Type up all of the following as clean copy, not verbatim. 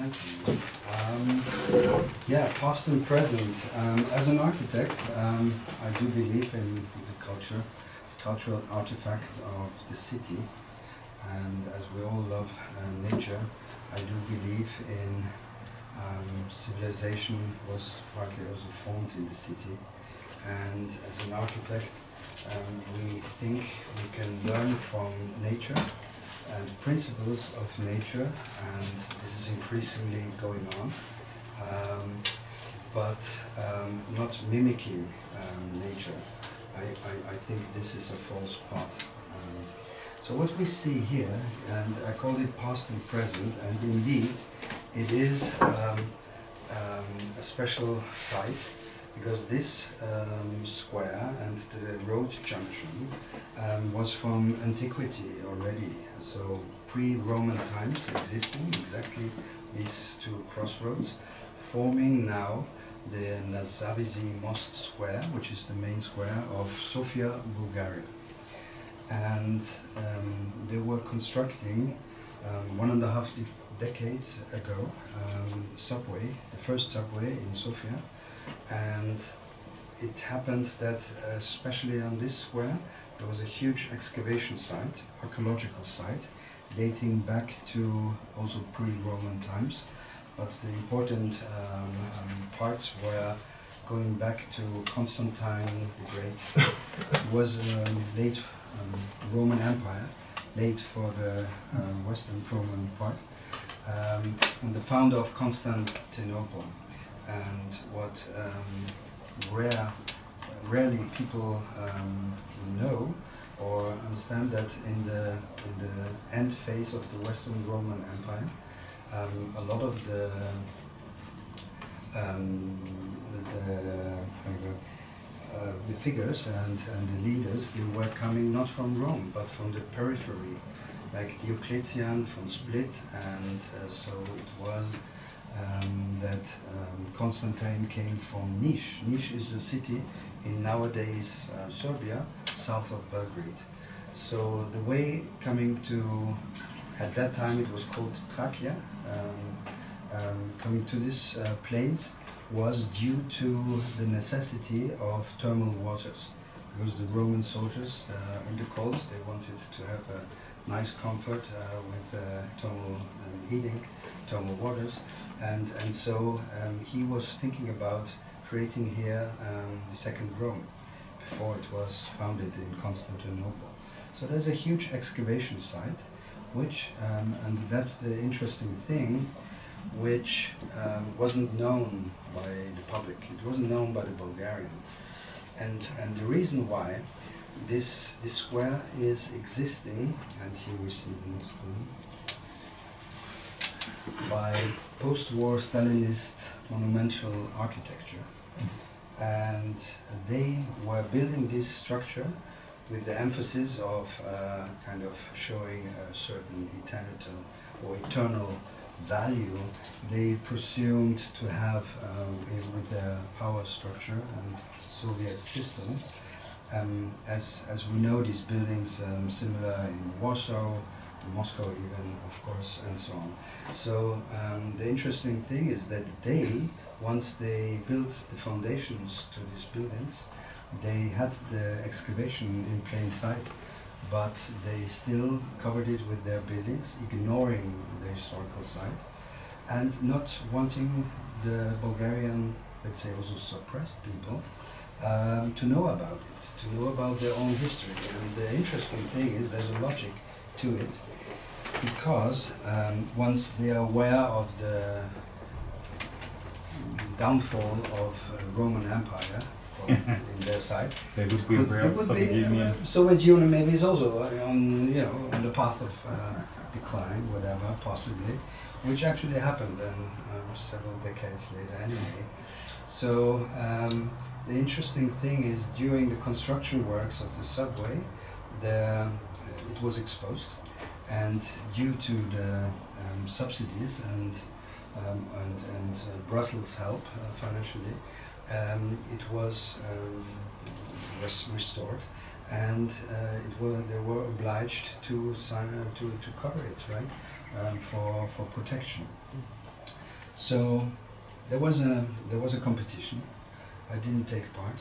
presenting. Yeah, past and present. As an architect, I do believe in the cultural artifact of the city, and as we all love nature, I do believe in civilization was partly also formed in the city, and as an architect, we think we can learn from nature and principles of nature, and this is increasingly going on, but not mimicking nature. I think this is a false path. So what we see here, and I call it past and present, and indeed it is a special site, because this square and the road junction was from antiquity already, so pre-Roman times existing, exactly these two crossroads, forming now the Nazavizi Most Square, which is the main square of Sofia, Bulgaria. And they were constructing 1.5 decades ago subway, the first subway in Sofia, and it happened that especially on this square there was a huge excavation site, archaeological site, dating back to also pre-Roman times, but the important parts were going back to Constantine the Great. It was late Roman Empire, late for the Western Roman part, and the founder of Constantinople. And what rarely people know or understand, that in the end phase of the Western Roman Empire, a lot of the figures and the leaders, they were coming not from Rome but from the periphery, like Diocletian from Split, and so it was that Constantine came from Niš. Niš is a city in nowadays Serbia, south of Belgrade. So the way coming to, at that time it was called Thracia, coming to this plains was due to the necessity of thermal waters, because the Roman soldiers in the cold, they wanted to have a nice comfort with thermal heating, thermal waters, and so he was thinking about creating here the second Rome, before it was founded in Constantinople. So there's a huge excavation site, which, and that's the interesting thing, which wasn't known by the public. It wasn't known by the Bulgarian. And the reason why this square is existing, and here we see the next one, by post-war Stalinist monumental architecture. And they were building this structure with the emphasis of kind of showing a certain eternal value they presumed to have with their power structure and Soviet system. As we know, these buildings similar in Warsaw, Moscow even, of course, and so on. So the interesting thing is that they, once they built the foundations to these buildings, they had the excavation in plain sight, but they still covered it with their buildings, ignoring the historical site, and not wanting the Bulgarian, let's say also suppressed people, to know about it, to know about their own history. And the interesting thing is there's a logic to it, because once they are aware of the downfall of Roman Empire in their side, they would be aware of Soviet Union. Soviet Union maybe is also on on the path of decline, whatever, possibly, which actually happened then several decades later anyway. So the interesting thing is, during the construction works of the subway, it was exposed, and due to the subsidies and Brussels' help financially, it was restored, and they were obliged to cover it, right, for protection. So there was a competition. I didn't take part,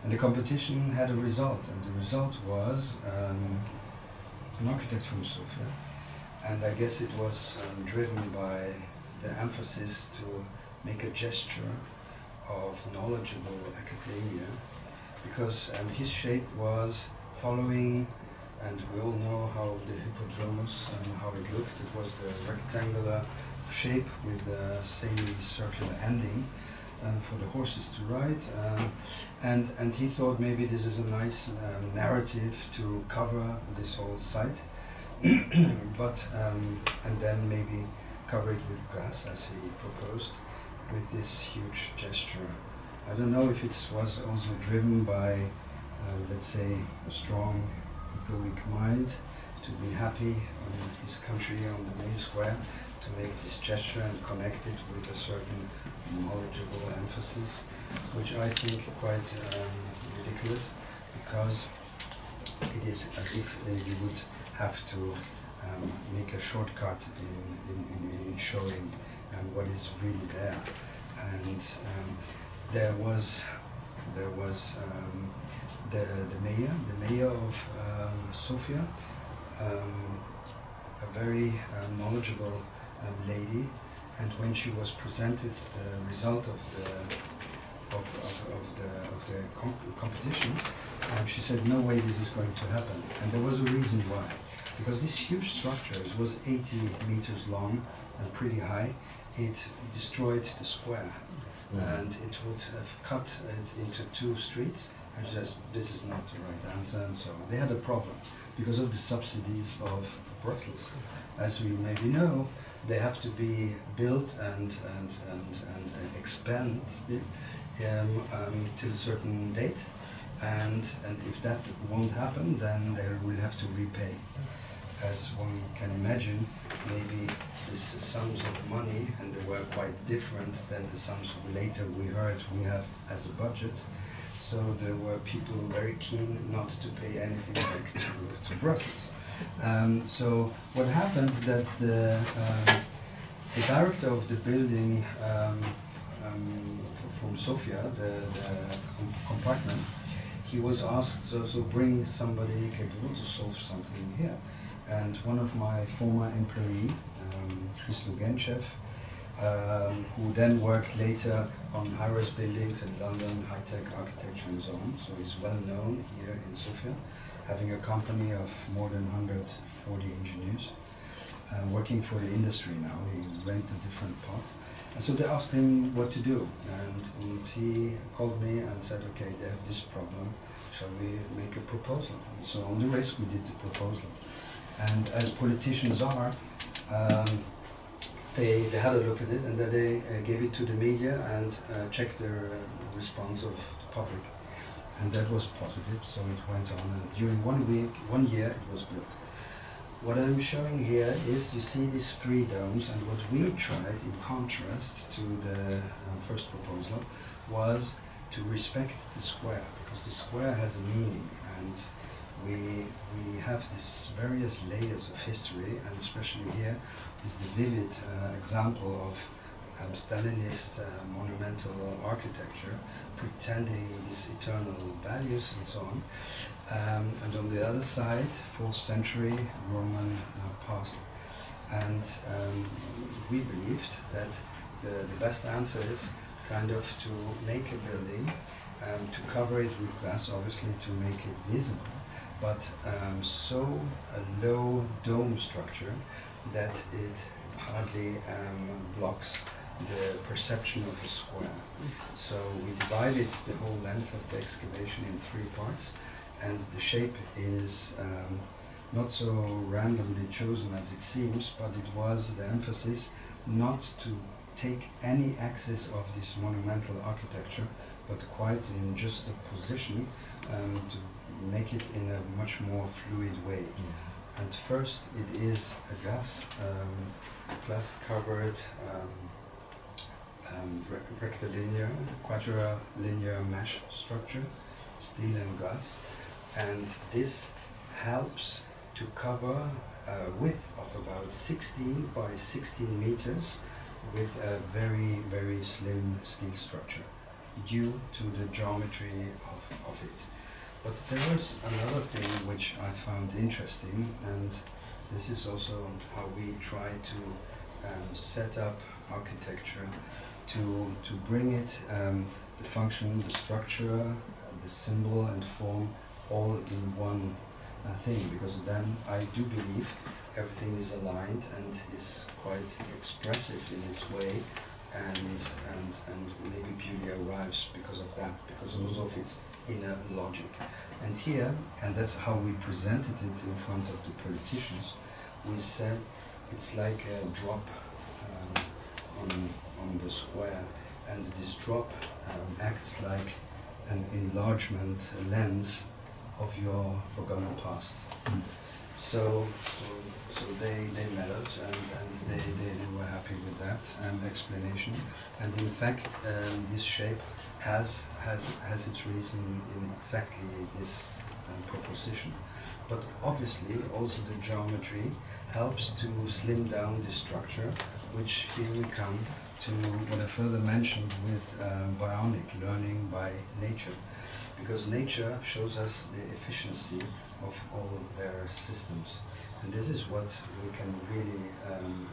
and the competition had a result, and the result was an architect from Sofia, and I guess it was driven by the emphasis to make a gesture of knowledgeable academia, because his shape was following, and we all know how the hippodromos and how it looked. It was the rectangular shape with the semicircular ending for the horses to ride, and he thought maybe this is a nice narrative to cover this whole site, but and then maybe cover it with glass as he proposed, with this huge gesture. I don't know if it was also driven by, let's say, a strong egoic mind to be happy on his country, on the main square, to make this gesture and connect it with a certain knowledgeable emphasis, which I think quite ridiculous, because it is as if you would have to make a shortcut in showing what is really there. And there was the mayor of Sofia, a very knowledgeable lady, and when she was presented the result of the competition, she said, "No way this is going to happen." And there was a reason why, because this huge structure was 80 meters long and pretty high. It destroyed the square, and it would have cut it into 2 streets. And she says, "This is not the right answer," and so on. They had a problem because of the subsidies of Brussels. As we maybe know, they have to be built and expand till a certain date, and if that won't happen, then they will have to repay. As one can imagine, maybe these sums of money, and they were quite different than the sums later we heard we have as a budget. So there were people very keen not to pay anything back to Brussels. So what happened that the director of the building from Sofia, the compartment, he was asked, so bring somebody capable to solve something here. And one of my former employees, Christo Genchev, who then worked later on high-rise buildings in London, high-tech architecture and so on, so he's well known here in Sofia, having a company of more than 140 engineers, working for the industry now. He went a different path. And so they asked him what to do, and he called me and said, "Okay, they have this problem, shall we make a proposal?" And so on the risk we did the proposal. And as politicians are, they had a look at it, and then they gave it to the media and checked the response of the public. And that was positive, so it went on. And during 1 year, it was built. What I'm showing here is, you see these 3 domes, and what we tried, in contrast to the first proposal, was to respect the square, because the square has a meaning, and we have these various layers of history, and especially here is the vivid example of Stalinist monumental architecture, pretending these eternal values and so on. And on the other side, 4th century Roman past. And we believed that the best answer is kind of to make a building, to cover it with glass, obviously to make it visible, but so a low dome structure that it hardly blocks the perception of a square. So we divided the whole length of the excavation in 3 parts, and the shape is not so randomly chosen as it seems, but it was the emphasis not to take any axis of this monumental architecture, but quite in just a position, to make it in a much more fluid way. And first it is a glass covered rectilinear, quadrilinear mesh structure, steel and glass, and this helps to cover a width of about 16 by 16 meters with a very, very slim steel structure due to the geometry of it. But there was another thing which I found interesting, and this is also how we try to set up architecture to bring it, the function, the structure, the symbol and form all in one thing, because then I do believe everything is aligned and is quite expressive in its way, and maybe beauty arrives because of that, because also of its inner logic. And here, and that's how we presented it in front of the politicians, we said it's like a drop on the square, and this drop acts like an enlargement, a lens of your forgotten past. So they mellowed, and they were happy with that explanation. And in fact, this shape has its reason in exactly this proposition. But obviously, also the geometry helps to slim down the structure, which here we come to what I further mentioned with bionic learning by nature, because nature shows us the efficiency of all their systems. And this is what we can really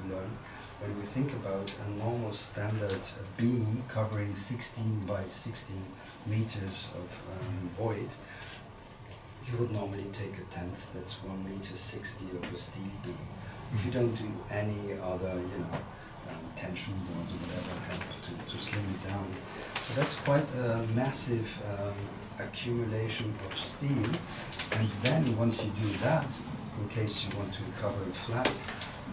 learn when we think about a normal standard beam covering 16 by 16 meters of void. You would normally take a tenth, that's 1 meter 60 of a steel beam. If you don't do any other, tension boards or whatever help to slim it down. So that's quite a massive accumulation of steel. And then once you do that, in case you want to cover it flat,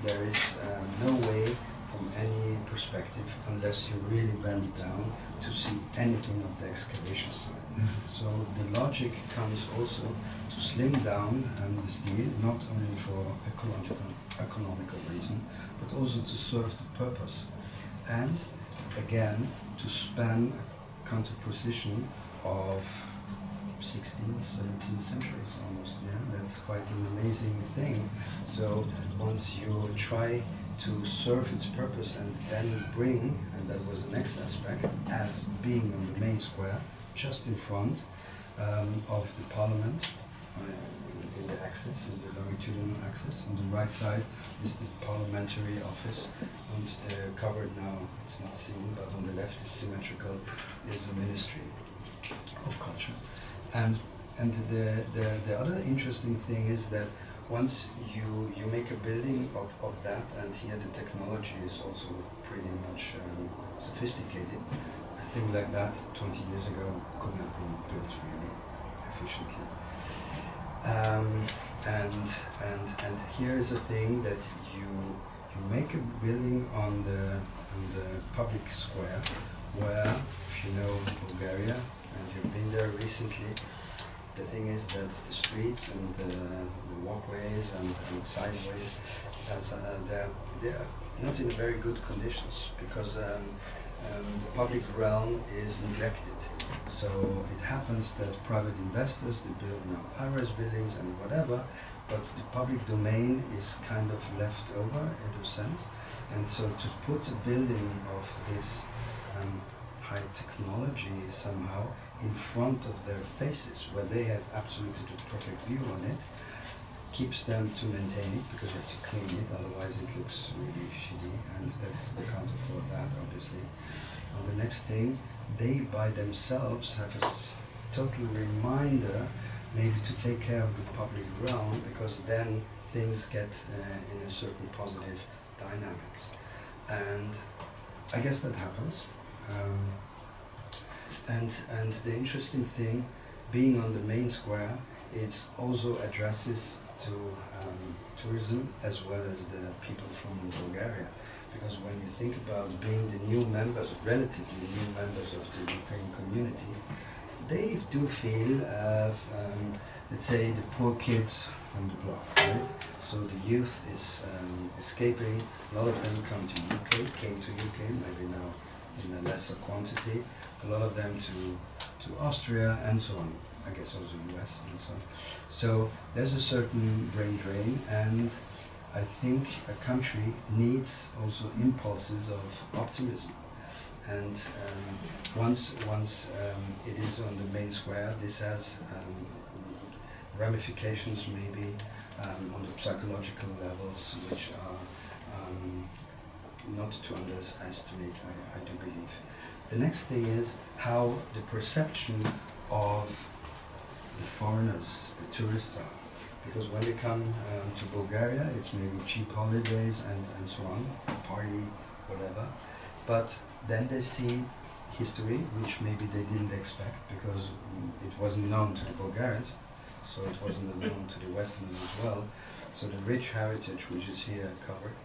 there is no way from any perspective, unless you really bend down, to see anything of the excavation side. So the logic comes also to slim down the steel, not only for economical reason, but also to serve the purpose. And again, to span counterposition of 16th, 17th centuries almost. Yeah, that's quite an amazing thing. So once you try to serve its purpose and then bring, and that was the next aspect, as being on the main square, just in front of the parliament, in the axis, in the longitudinal axis. On the right side is the parliamentary office, and covered now, it's not seen, but on the left is symmetrical, is the Ministry of Culture. And the other interesting thing is that once you make a building of that, and here the technology is also pretty much sophisticated, a thing like that 20 years ago couldn't have been built really efficiently. And here is a thing that you make a building on the public square, where, if you know Bulgaria and you've been there recently, the thing is that the streets and the walkways and sideways, they're not in very good conditions, because the public realm is neglected. So it happens that private investors, they build now high-rise buildings and whatever, but the public domain is kind of left over in a sense. And so to put a building of this high technology somehow in front of their faces, where they have absolutely the perfect view on it, keeps them to maintain it, because you have to clean it, otherwise it looks really shitty, and that's the counter for that, obviously. And the next thing, they by themselves have a total reminder maybe to take care of the public realm, because then things get in a certain positive dynamics. And I guess that happens. And the interesting thing, being on the main square, it also addresses to tourism as well as the people from Bulgaria. Because when you think about being the new members, relatively new members of the European community, they do feel, let's say, the poor kids from the block, right? So the youth is escaping. A lot of them came to UK, maybe now in a lesser quantity. A lot of them to Austria and so on. I guess also US and so on. So there's a certain brain drain, and I think a country needs also impulses of optimism. And once it is on the main square, this has ramifications maybe on the psychological levels, which are not to underestimate, I do believe. The next thing is how the perception of the foreigners, the tourists are. Because when they come to Bulgaria, it's maybe cheap holidays and so on, party, whatever. But then they see history, which maybe they didn't expect, because it wasn't known to the Bulgarians, so it wasn't known to the Westerners as well. So the rich heritage, which is here covered,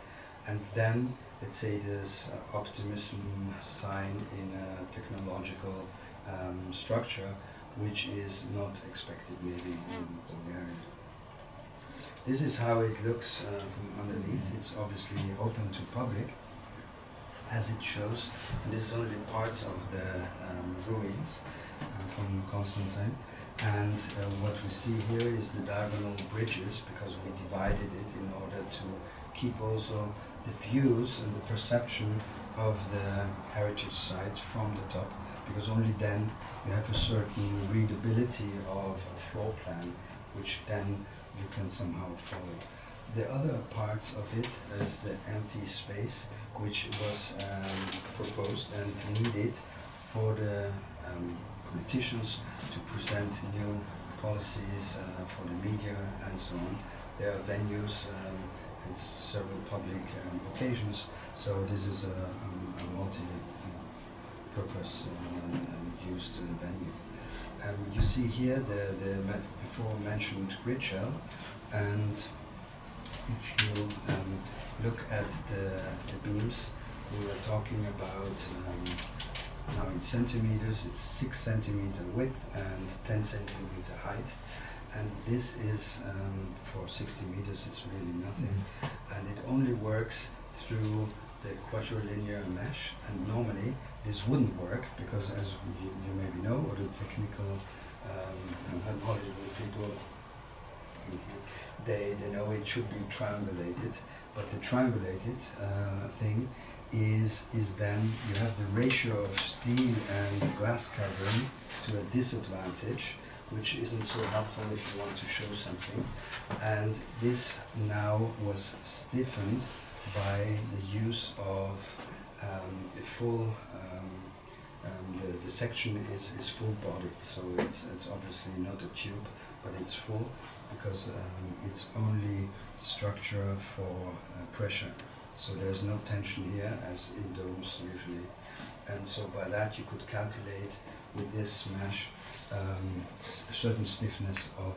and then let's say this optimism sign in a technological structure, which is not expected maybe in Bulgaria. This is how it looks from underneath. It's obviously open to public, as it shows. And this is only parts of the ruins from Constantine. And what we see here is the diagonal bridges, because we divided it in order to keep also the views and the perception of the heritage site from the top, because only then you have a certain readability of a floor plan, which then you can somehow follow. The other parts of it is the empty space, which was proposed and needed for the politicians to present new policies for the media and so on. There are venues and several public occasions, so this is a multi-purpose and used venue. You see here the before mentioned grid shell, and if you look at the beams, we were talking about now in centimeters, it's 6 centimeter width and 10 centimeter height, and this is for 60 meters, it's really nothing, and it only works through the quadrilinear mesh, and normally this wouldn't work because, as you maybe know, or the technical and knowledgeable people, they know it should be triangulated, but the triangulated thing is then you have the ratio of steel and glass covering to a disadvantage, which isn't so helpful if you want to show something. And this now was stiffened by the use of a full, the section is full bodied, so it's obviously not a tube, but it's full because it's only structure for pressure. So there's no tension here as in domes usually. And so by that you could calculate with this mesh a certain stiffness of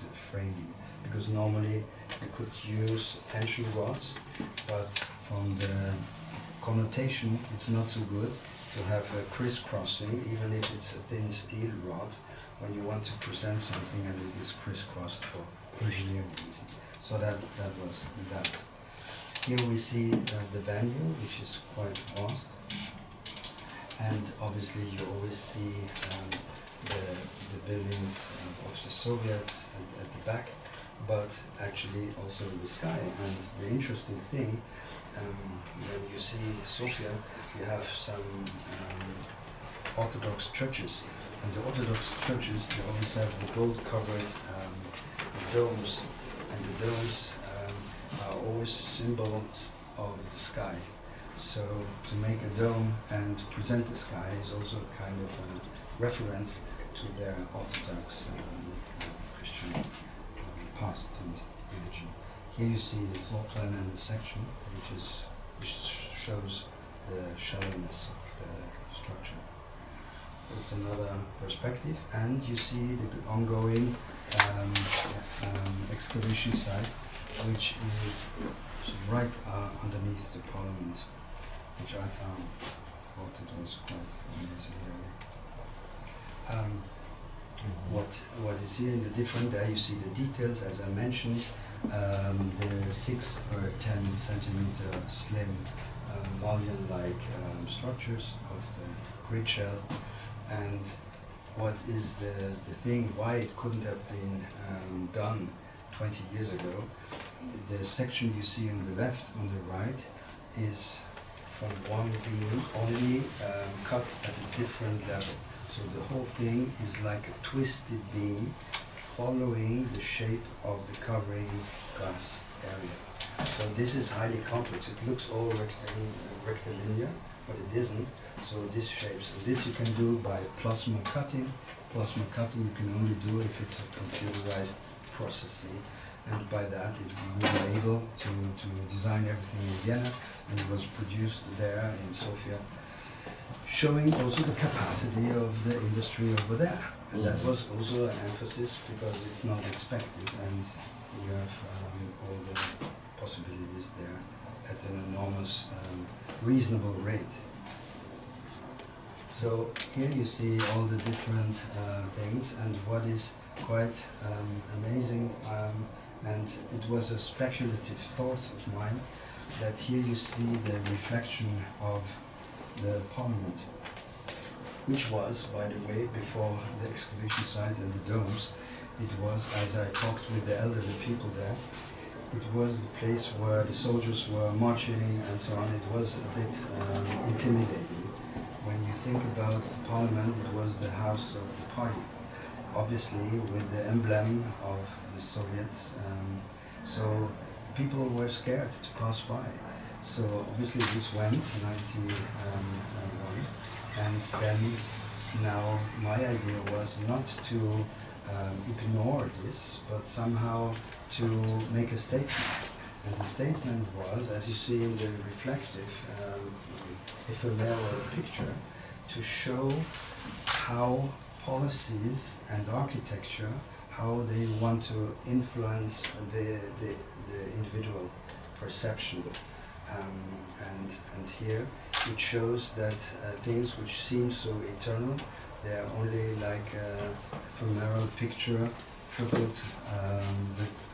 the framing. Because normally you could use tension rods, but from the connotation it's not so good to have a crisscrossing, even if it's a thin steel rod, when you want to present something and it is crisscrossed for engineering reasons. So that was that. Here we see the venue, which is quite vast, and obviously you always see the buildings of the Soviets at the back, but actually also the sky. And the interesting thing, when you see Sofia, you have some Orthodox churches, and the Orthodox churches, they always have the gold-covered domes, and the domes are always symbols of the sky. So to make a dome and present the sky is also kind of a reference to their Orthodox Christian past and religion. Here you see the floor plan and the section, which shows the shallowness of the structure. It's another perspective, and you see the ongoing excavation site, which is right underneath the Parliament, which I thought it was quite amazing. What is here in the different, there you see the details, as I mentioned, the 6 or 10 centimeter slim mullion-like structures of the grid shell, and what is the thing, why it couldn't have been done 20 years ago. The section you see on the left, on the right, is from one beam only cut at a different level. So the whole thing is like a twisted beam following the shape of the covering glass area. So this is highly complex. It looks all rectilinear, but it isn't. So this shapes, and this you can do by plasma cutting. Plasma cutting you can only do if it's a computerized processing, and by that we were able to design everything in Vienna, and it was produced there in Sofia, showing also the capacity of the industry over there. And that was also an emphasis because it's not expected, and you have all the possibilities there at an enormous, reasonable rate. So here you see all the different things, and what is quite amazing, and it was a speculative thought of mine, that here you see the reflection of the Parliament, which was, by the way, before the excavation site and the domes, it was, as I talked with the elderly people there, it was the place where the soldiers were marching and so on. It was a bit intimidating. When you think about the Parliament, it was the house of the party, obviously with the emblem of the Soviets. So people were scared to pass by. So obviously this went in 1991, and then now my idea was not to ignore this, but somehow to make a statement. And the statement was, as you see in the reflective ephemeral picture, to show how policies and architecture, how they want to influence the individual perception. And here it shows that things which seem so eternal, they are only like a ephemeral picture, tripled,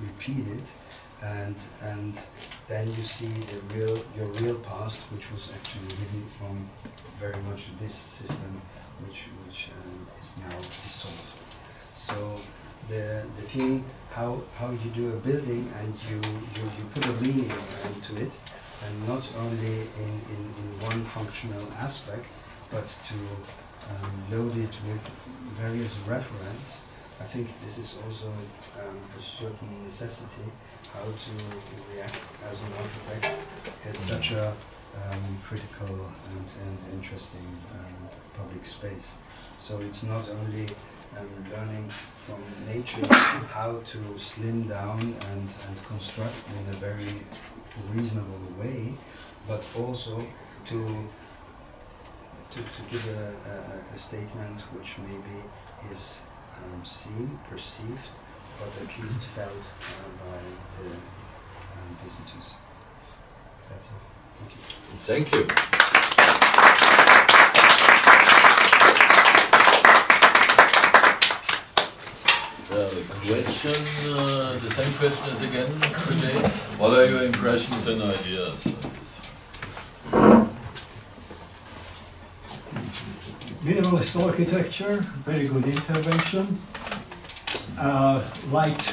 repeated, and then you see your real past, which was actually hidden from very much this system, which is now dissolved. So the thing, how you do a building, and you put a meaning into it, and not only in one functional aspect, but to load it with various reference. I think this is also a certain necessity, how to react as an architect at such a critical and interesting public space. So it's not only learning from nature how to slim down and construct in a very reasonable way, but also to give a statement which maybe is seen, perceived, but at least felt by the visitors. That's it. Thank you. Thank you. The same question is again today. What are your impressions and ideas on this? Minimalist architecture, very good intervention. Light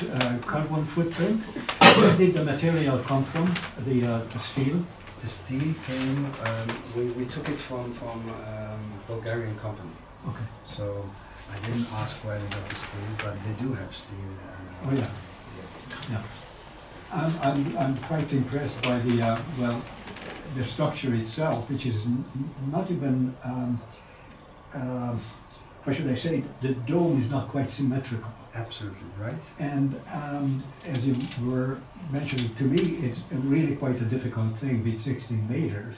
carbon footprint. Where did the material come from? The steel? The steel came, we took it from Bulgarian company. Okay. So I didn't ask where they got the steel, but they do have steel. Oh yeah. Yeah. I'm quite impressed by the the structure itself, which is not even how should I say? The dome is not quite symmetrical. Absolutely right. And as you were mentioning to me, it's really quite a difficult thing with 16 meters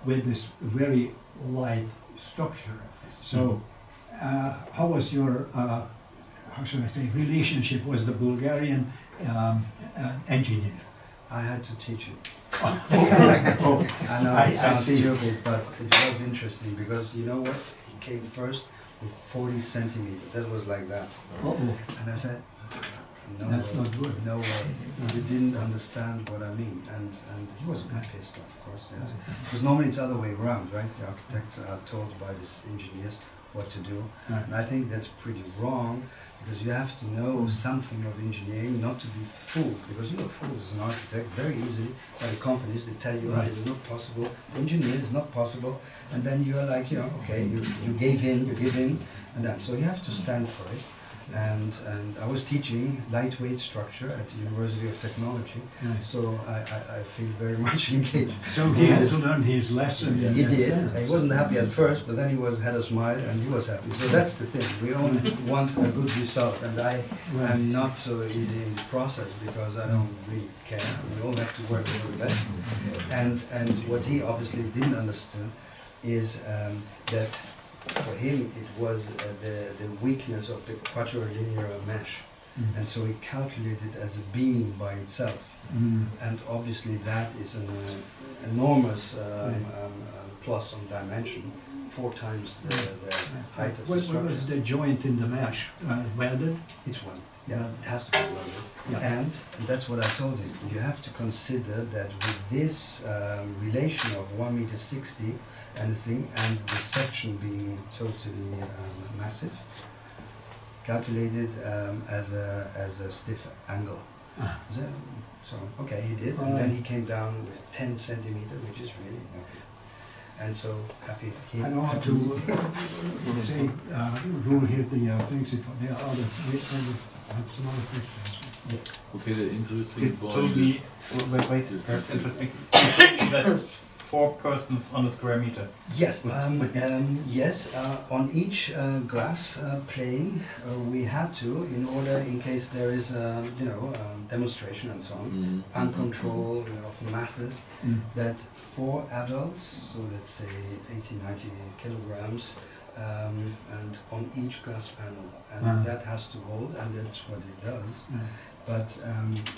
with this very light structure. So how was your, how should I say, relationship with the Bulgarian engineer? I had to teach it. Oh, I know it sounds stupid, but it was interesting because you know what? He came first with 40 centimeters. That was like that. And I said, no, that's not good. No way. You didn't understand what I mean. And he was a bit pissed off, of course. Yes. Because normally it's the other way around, right? The architects are told by these engineers what to do. Right. And I think that's pretty wrong, because you have to know something of engineering, not to be fooled, because you're fooled as an architect very easily by the companies that tell you, oh, Right. it's not possible, engineer is not possible, and then you're like, you know, okay, you give in, and that. So you have to stand for it. And I was teaching lightweight structure at the University of Technology, Nice. so I feel very much engaged. So he had to learn his lesson. He in that did. sense. He wasn't happy at first, but then had a smile and he was happy. So that's the thing. We only want a good result, and I am not so easy in the process because I don't really care. We all have to work a little bit. And what he obviously didn't understand is that for him it was the weakness of the quadrilinear mesh. And so he calculated as a beam by itself. And obviously that is an enormous plus on dimension, 4 times the height of the What structure. was the joint in the mesh? Welded? It's one. Yeah, it has to be welded. Yeah. And that's what I told him. You have to consider that with this relation of 1.60 m and the section being totally massive, calculated as a stiff angle. So okay, he did, and then he came down with 10 centimeters, which is really nothing. And so happy. I don't want to say rule here the things. There are others. I have some other questions. Okay, the interesting It point told is, me, wait, perhaps interesting, that 4 persons on a square meter. Yes, yes. On each glass plane, we had to, in case there is, demonstration and so on, uncontrol of masses, that 4 adults, so let's say 80, 90 kilograms, and on each glass panel, and that has to hold, and that's what it does. But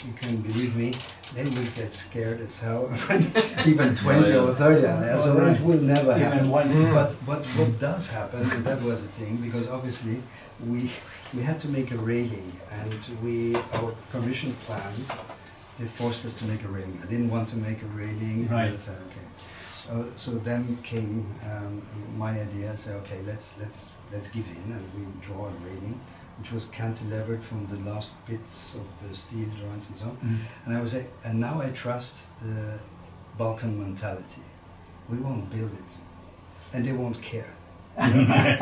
you can believe me, they will get scared as hell when even 20 or 30 are there, so it will never happen. But what does happen, and that was the thing, because obviously we had to make a railing, and our permission plans, they forced us to make a railing. I didn't want to make a railing. Right. I said, okay. So then came my idea. Say, okay, let's give in, and we draw a railing, which was cantilevered from the last bits of the steel joints and so on. And I was like, and now I trust the Balkan mentality. We won't build it, and they won't care. that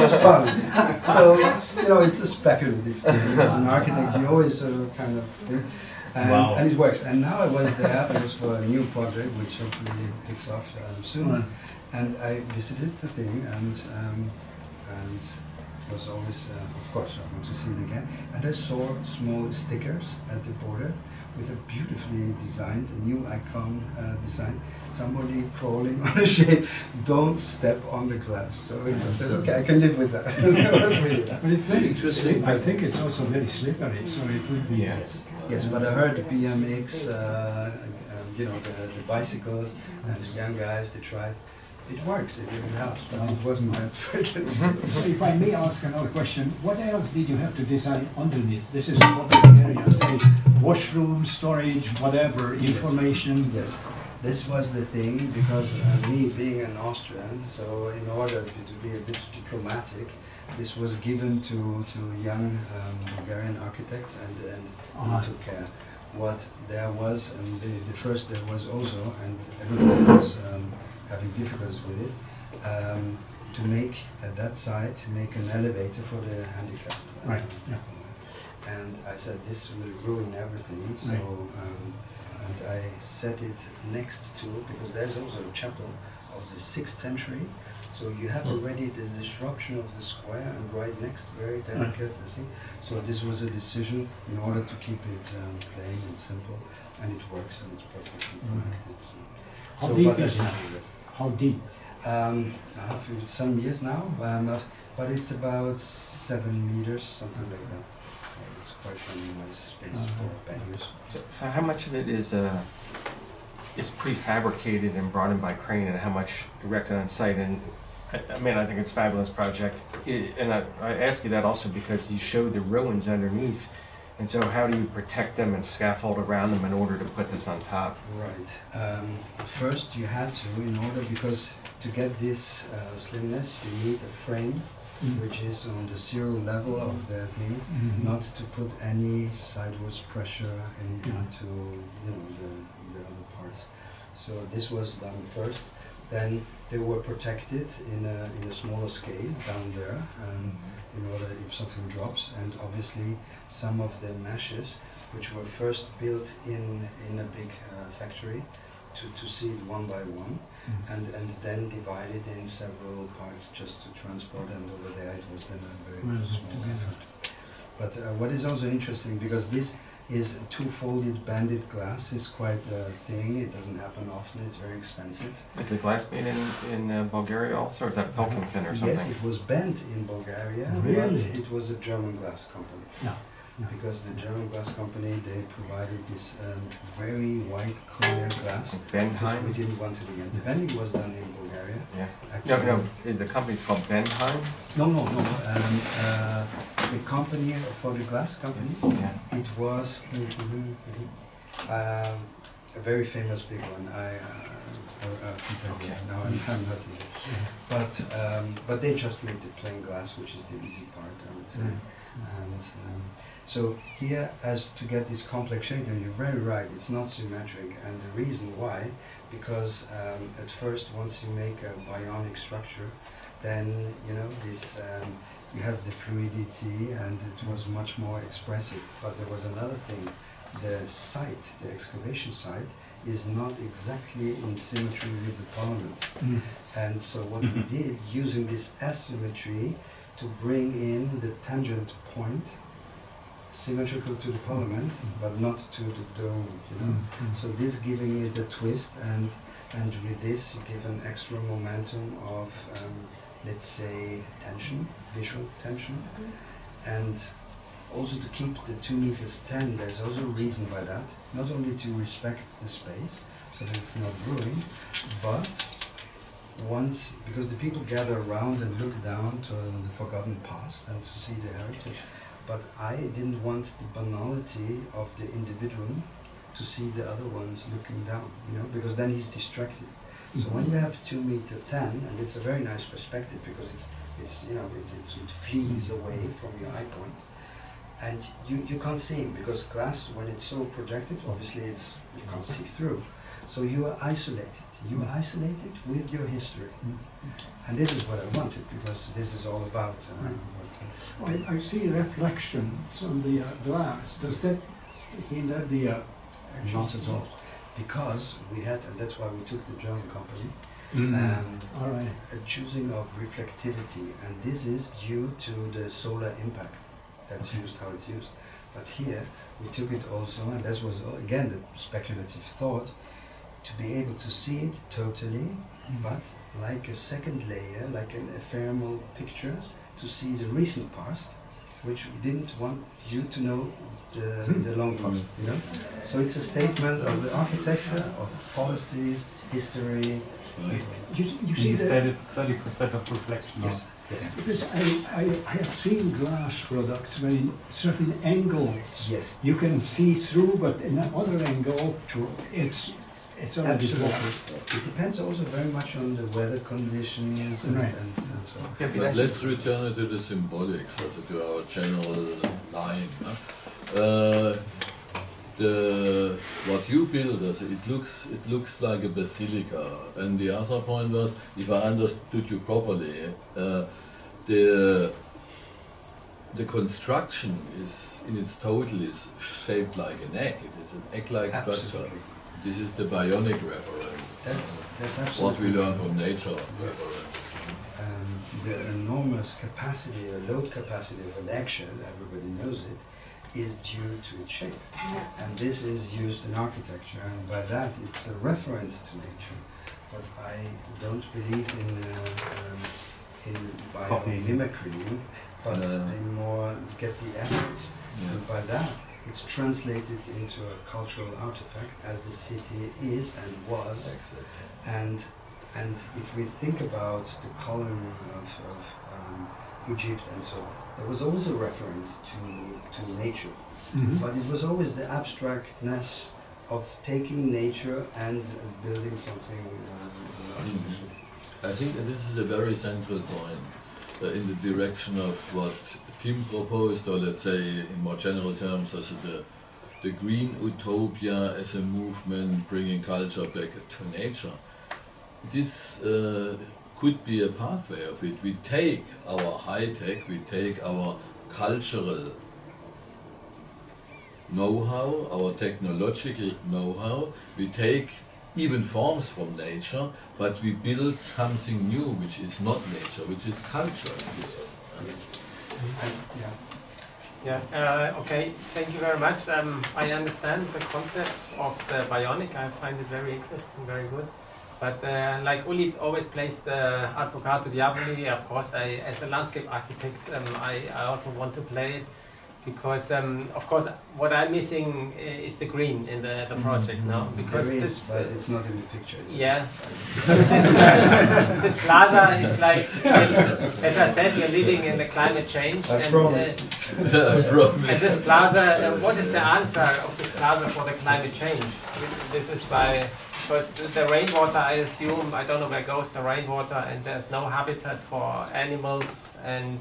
was fun. So it's a speculative thing. As an architect, you always sort of kind of think. And it works. And now I was there. It was for a new project, which hopefully picks off soon. And I visited the thing, and was always, of course, I want to see it again. And I saw small stickers at the border with a beautifully designed, a new icon design. Somebody crawling on a shape. Don't step on the glass. So I said, okay, I can live with that. That was really that. But it's very interesting. I think it's also very slippery, so it would be. Yes, but I heard the BMX, the bicycles, and the young guys, they tried. It works, it helps, but it wasn't meant for it. So if I may ask another question, what else did you have to design underneath? This is a public area, say washroom, storage, whatever, information. Yes, this was the thing, because me being an Austrian, so in order to be a bit diplomatic, this was given to young Bulgarian architects, and they took care. What there was, and the first there was also, and everybody was having difficulties with it, to make at that side, to make an elevator for the handicapped. Right. And I said this will ruin everything, so and I set it next to, because there's also a chapel of the 6th century, so you have already the disruption of the square, and right next, very delicate, so this was a decision in order to keep it plain and simple, and it works, and it's perfectly connected. How deep is it? How deep? Some years now, but it's about 7 meters, something like that. It's quite a nice space for bed use. So how much of it is prefabricated and brought in by crane, and how much erected on site? And I think it's a fabulous project. And I ask you that also because you showed the ruins underneath. And so how do you protect them and scaffold around them in order to put this on top? Right. First you had to, in order, because to get this slimness, you need a frame which is on the 0 level of the thing, not to put any sideways pressure into the other parts. So this was done first. Then they were protected in a smaller scale down there, in order if something drops. And obviously some of the meshes, which were first built in a big factory, to see it one by one, and then divided in several parts just to transport, and over there it was then a very small effort. But what is also interesting, because this is two-folded banded glass, is quite a thing, it doesn't happen often, it's very expensive. Is the glass made in Bulgaria also, or is that Pilkington or something? Yes, it was bent in Bulgaria, Really? but it was a German glass company. Yeah. Because the German glass company, they provided this very white, clear glass. Bentheim? We didn't want it again. The bending was done in Bulgaria. Yeah. Actually, No, the company's called Bentheim? No. The company, for the glass company, Yeah. it was a very famous big one. I can tell you now, I'm not in. But they just made the plain glass, which is the easy part, I would say. And so here, as to get this complex shape, and you're very right, it's not symmetric. And the reason why, because at first, once you make a bionic structure, then this you have the fluidity, and it was much more expressive. But there was another thing: the site, the excavation site, is not exactly in symmetry with the parliament. And so what we did, using this asymmetry, to bring in the tangent point symmetrical to the parliament, but not to the dome, So this giving it a twist, and with this you give an extra momentum of, let's say, tension, visual tension, and also to keep the 2 meters 10. There's also a reason by that, not only to respect the space so that it's not ruined, but because the people gather around and look down to the forgotten past and to see the heritage. But I didn't want the banality of the individual to see the other ones looking down, because then he's distracted. So when you have 2 meter 10, and it's a very nice perspective because it flees away from your eye point, and you can't see him, because glass, when it's so projected, obviously you can't see through. So you are isolated. You are isolated with your history. And this is what I wanted, because this is all about... I see reflections on the glass. Does that mean that the... Not at all. Because we had, and that's why we took the German company, all right. a choosing of reflectivity. And this is due to the solar impact. That's used how it's used. But here, we took it also, and this was, again, the speculative thought, to be able to see it totally, but like a second layer, like an ephemeral picture, to see the recent past, which we didn't want you to know the long past, So it's a statement of the architecture, of policies, history. You see You that? said it's 30% of reflection. Yes. Yes. Because I have seen glass products where in certain angles Yes. you can see through, but in another angle it's already Absolutely. blocked. It depends also very much on the weather conditions and, Right. and so on. But let's return to the symbolics, also to our general line. What you build, it looks like a basilica, and the other point was, if I understood you properly, the construction is in its total is shaped like an egg. It is an egg-like structure. Absolutely. This is the bionic reference. That's absolutely what we learn true. from nature Yes. reference. The enormous capacity, load capacity of an eggshell, everybody knows it, is due to its shape. And this is used in architecture, and by that it's a reference to nature. But I don't believe in biomimicry, but in more get the essence. Yeah. And by that, it's translated into a cultural artifact, as the city is and was. Exactly. And if we think about the column of Egypt and so on, there was always a reference to nature, but it was always the abstractness of taking nature and building something artificial. I think that this is a very central point in the direction of what Tim proposed, or let's say in more general terms, as the green utopia as a movement bringing culture back to nature. This could be a pathway of it. We take our high-tech, we take our cultural know-how, our technological know-how, we take even forms from nature, but we build something new which is not nature, which is culture. Okay, thank you very much. I understand the concept of the bionic. I find it very interesting, very good. But like Uli always plays the Advocato Diaboli, of course, as a landscape architect, I also want to play it. Because, of course, what I'm missing is the green in the project now. Because there is, this, but it's not in the picture. This plaza is like, as I said, we're living in the climate change. I and, promise. And this plaza, what is the answer of this plaza for the climate change? This is by, because the rainwater, I assume, I don't know where goes the rainwater, and there's no habitat for animals, and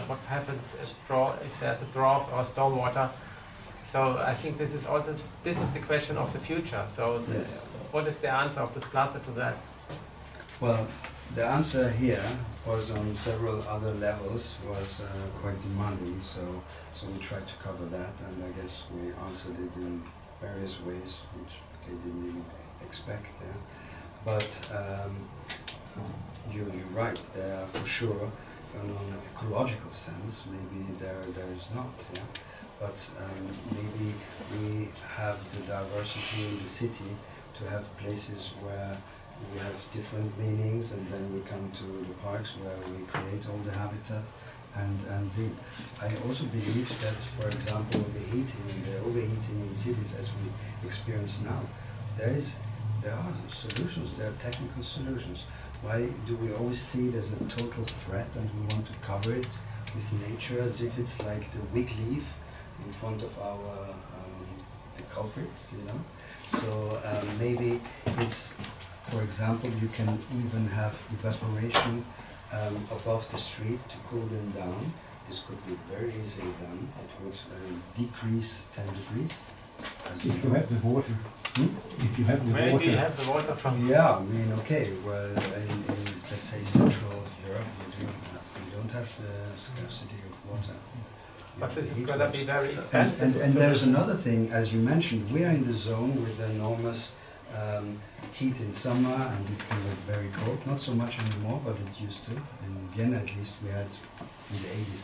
what happens if there's a drought or stormwater. So I think this is also, this is the question of the future. So Yes. what is the answer of this plaza to that? Well, the answer here was on several other levels, was quite demanding, so we tried to cover that, and I guess we answered it in various ways, which they didn't even expect. Yeah? But you're right, there are for sure, in an ecological sense, maybe there is not. Yeah? But maybe we have the diversity in the city to have places where we have different meanings, and then we come to the parks where we create all the habitat. And I also believe that, for example, the heating, the overheating in cities as we experience now, there are solutions, there are technical solutions. Why do we always see it as a total threat and we want to cover it with nature as if it's like the weak leaf in front of our the culprits, you know? So maybe it's, for example, you can even have evaporation above the street to cool them down. This could be very easily done. It would decrease 10 degrees. If you have the water. If you have the Where water. do you have the water from? Yeah, I mean, okay, well, in let's say Central Europe, you don't have the scarcity of water. But this is going to be very expensive. And there's another thing, as you mentioned, we are in the zone with enormous heat in summer, and it can get very cold. Not so much anymore, but it used to. In Vienna, at least, we had in the 80s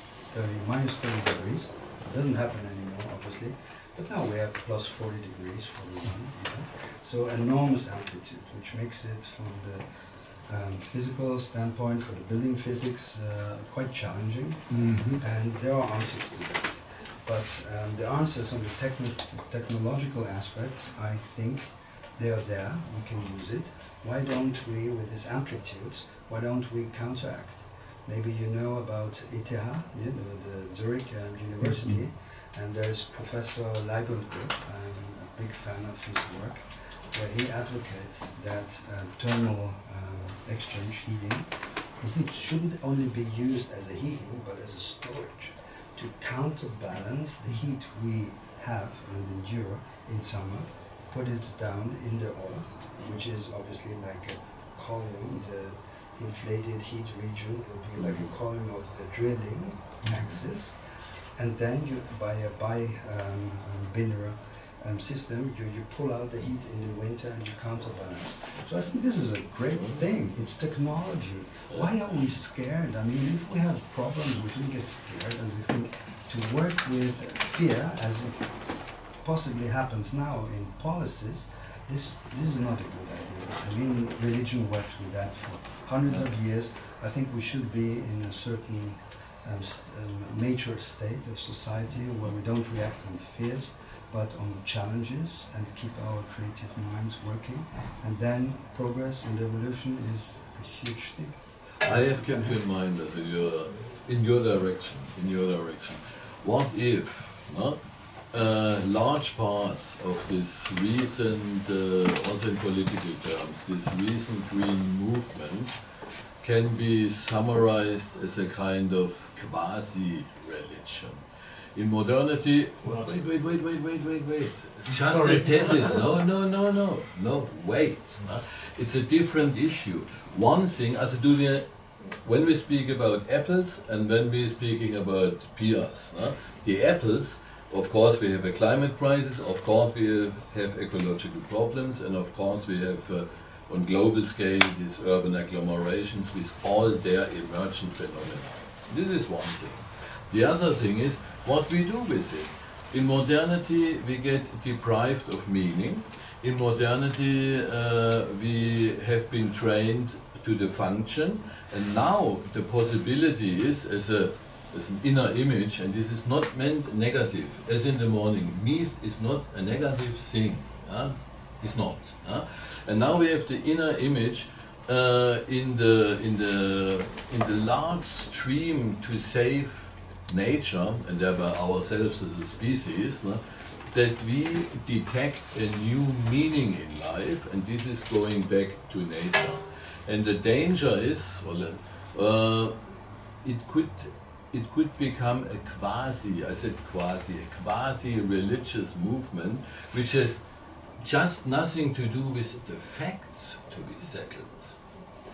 minus 30 degrees. It doesn't happen anymore, obviously. But now we have plus 40 degrees for the sun. You know? So enormous amplitude, which makes it from the physical standpoint, for the building physics, quite challenging. And there are answers to that. But the answers on the technological aspects, I think they are there, we can use it. Why don't we, with these amplitudes, why don't we counteract? Maybe you know about ETH, you know, the Zurich University, and there's Professor Leibelke, I'm a big fan of his work, where he advocates that thermal exchange heating shouldn't only be used as a heating, but as a storage, to counterbalance the heat we have and endure in summer, put it down in the earth, which is obviously like a column. The inflated heat region will be like a column of the drilling axis, and then you, by a binder system, you pull out the heat in the winter and you counterbalance. So I think this is a great thing. It's technology. Why are we scared? I mean, if we have problems, we shouldn't get scared, and we think to work with fear, as it possibly happens now in policies, this is not a good idea. I mean, religion worked with that for hundreds of years. I think we should be in a certain mature state of society where we don't react on fears, but on challenges, and keep our creative minds working. And then progress and evolution is a huge thing. I have kept you in mind as in your direction. What if large parts of this recent, also in political terms, this recent green movement can be summarized as a kind of quasi-religion. In modernity, wait. Just a thesis. No, wait. It's a different issue. One thing, when we speak about apples and when we're speaking about pears, the apples, of course we have a climate crisis, of course we have ecological problems, and of course we have on global scale these urban agglomerations with all their emergent phenomena. This is one thing. The other thing is what we do with it. In modernity we get deprived of meaning. In modernity we have been trained to the function, and now the possibility is as an inner image, and this is not meant negative, as in the morning. Meat is not a negative thing. It's not. And now we have the inner image in the large stream to save nature, and thereby ourselves as a species, that we detect a new meaning in life, and this is going back to nature. And the danger is, it could become a quasi-religious movement, which has just nothing to do with the facts to be settled.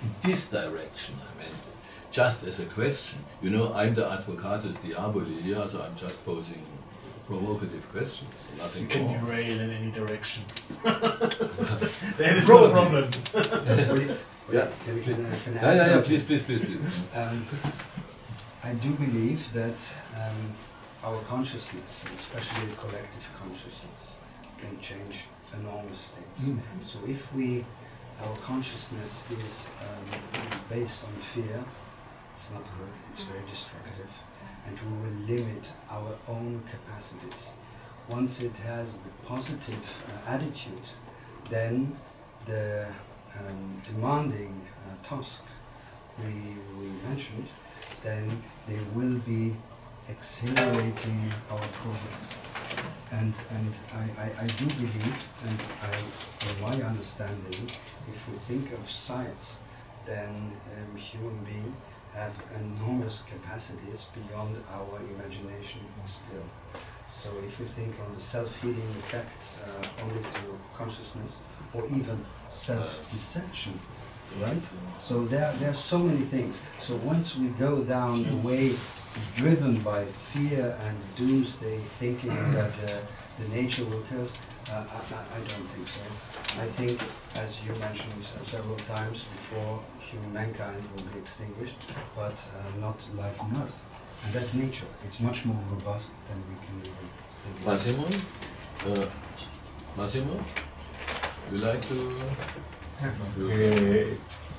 In this direction, I meant, just as a question. You know, I'm the advocatus diaboli here, so I'm just posing provocative questions. Nothing You can more. derail in any direction. That is no problem. Yeah. Can I add something? Please. I do believe that our consciousness, especially the collective consciousness, can change enormous things. So if our consciousness is based on fear, it's not good, it's very destructive, and we will limit our own capacities. Once it has the positive attitude, then the demanding task we mentioned, then they will be accelerating our progress. And I do believe, and from my understanding, if we think of science, then human beings have enormous capacities beyond our imagination still. So if we think on the self-healing effects only through consciousness, or even self-deception, right? So there are so many things. So once we go down the way driven by fear and doomsday thinking that the nature will kill us, I don't think so. I think, as you mentioned several times before, mankind will be extinguished, but not life on Earth. And that's nature. It's much more robust than we can even think. Massimo? Would you like to...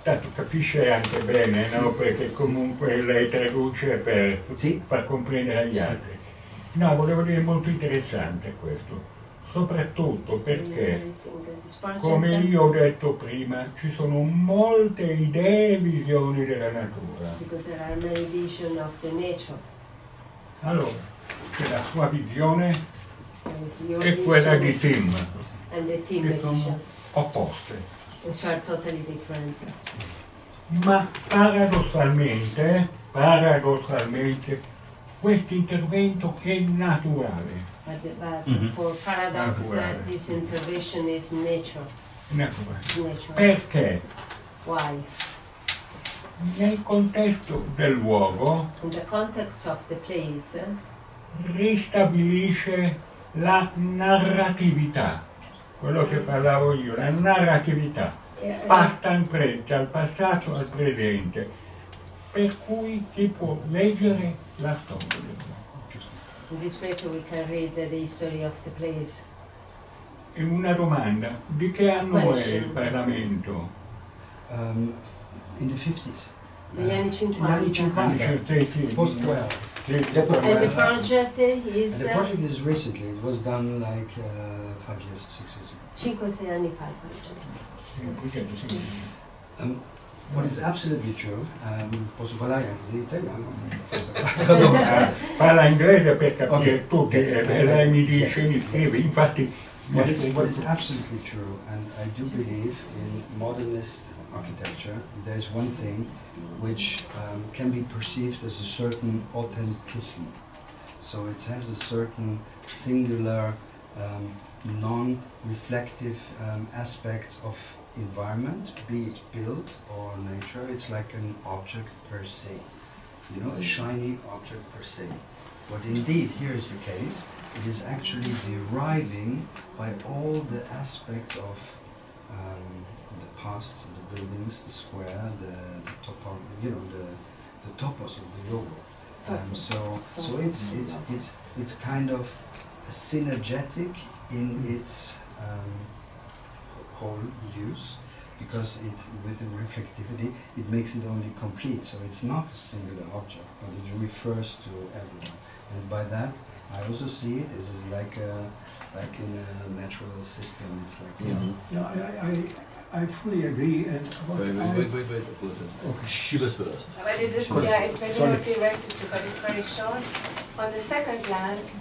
Tanto capisce anche bene, no? Perché comunque lei traduce per far comprendere agli altri. No, volevo dire molto interessante questo, soprattutto perché, come io ho detto prima, ci sono molte idee e visioni della natura. Allora, c'è la sua visione e quella di Tim, che sono opposte. Ma paradossalmente, questo intervento è naturale. For paradox, this intervention is nature. Perché? Why? Nel contesto del luogo, In the context of the place, ristabilisce la narratività. Quello che parlavo io, la narratività. Passa dal passato al presente, per cui si può leggere la storia del luogo. in this place we can read the history of the place. E una domanda, di che anno è il Parlamento? In the 50s. Negli anni Anni 50. 50. Post-war. And the project is... And the project is recently. It was done like 5 years, 6 years ago. 5-6 anni fa il progetto. What is absolutely true, posso parlare anche in italiano? Parla inglese per capire Okay. tutti, Yes, e lei mi dice, yes, mi scrive, yes. infatti... What is absolutely true, and I do believe in modernist architecture, there's one thing which can be perceived as a certain authenticity. So it has a certain singular, non-reflective aspects of environment, be it built or nature. It's like an object per se, you know, a shiny object per se. But indeed, here is the case. It is actually deriving by all the aspects of the past, the buildings, the square, the topo, you know, the topos of the logo. So it's kind of synergetic in its whole use, because it, with the reflectivity, it makes it only complete. So it's not a singular object, but it refers to everyone. And by that, I also see it as is like in a natural system. It's like I fully agree. And Wait. Okay, she was first. But it is, yeah, it's maybe not directed to, but it's very short. On the second glance,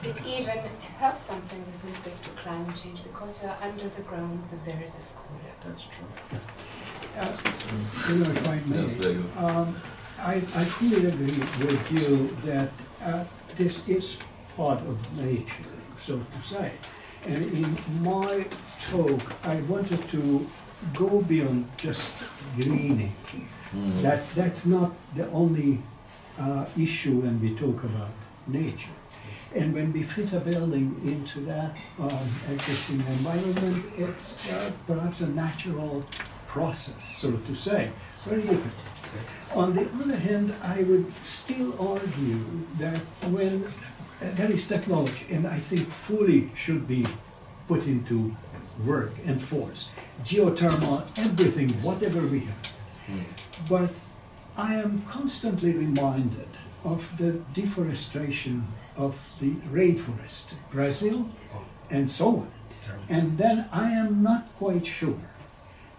it even helps something with respect to climate change, because you are under the ground the very the school. that's true. If I may, I fully agree with you that this is part of nature, so to say. And in my talk, I wanted to go beyond just greening. That's not the only issue when we talk about nature. And when we fit a building into that existing environment, it's perhaps a natural process, so to say. Very different. On the other hand, I would still argue that when there is technology, and I think fully should be put into work and force, geothermal, everything, whatever we have. But I am constantly reminded of the deforestation of the rainforest, Brazil, and so on. And then I am not quite sure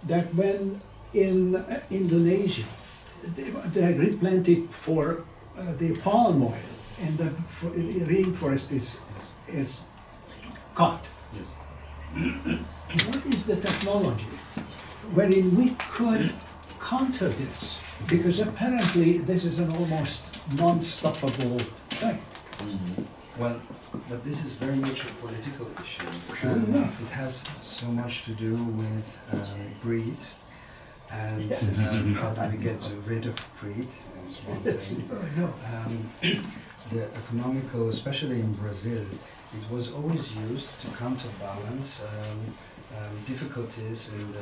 that when in Indonesia they replanted for the palm oil, and the rainforest is cut. What is the technology wherein we could counter this? Because apparently this is an almost non-stoppable thing. Well, but this is very much a political issue. Sure. It has so much to do with greed, and how do we get rid of greed is one thing. The economical, especially in Brazil, it was always used to counterbalance difficulties in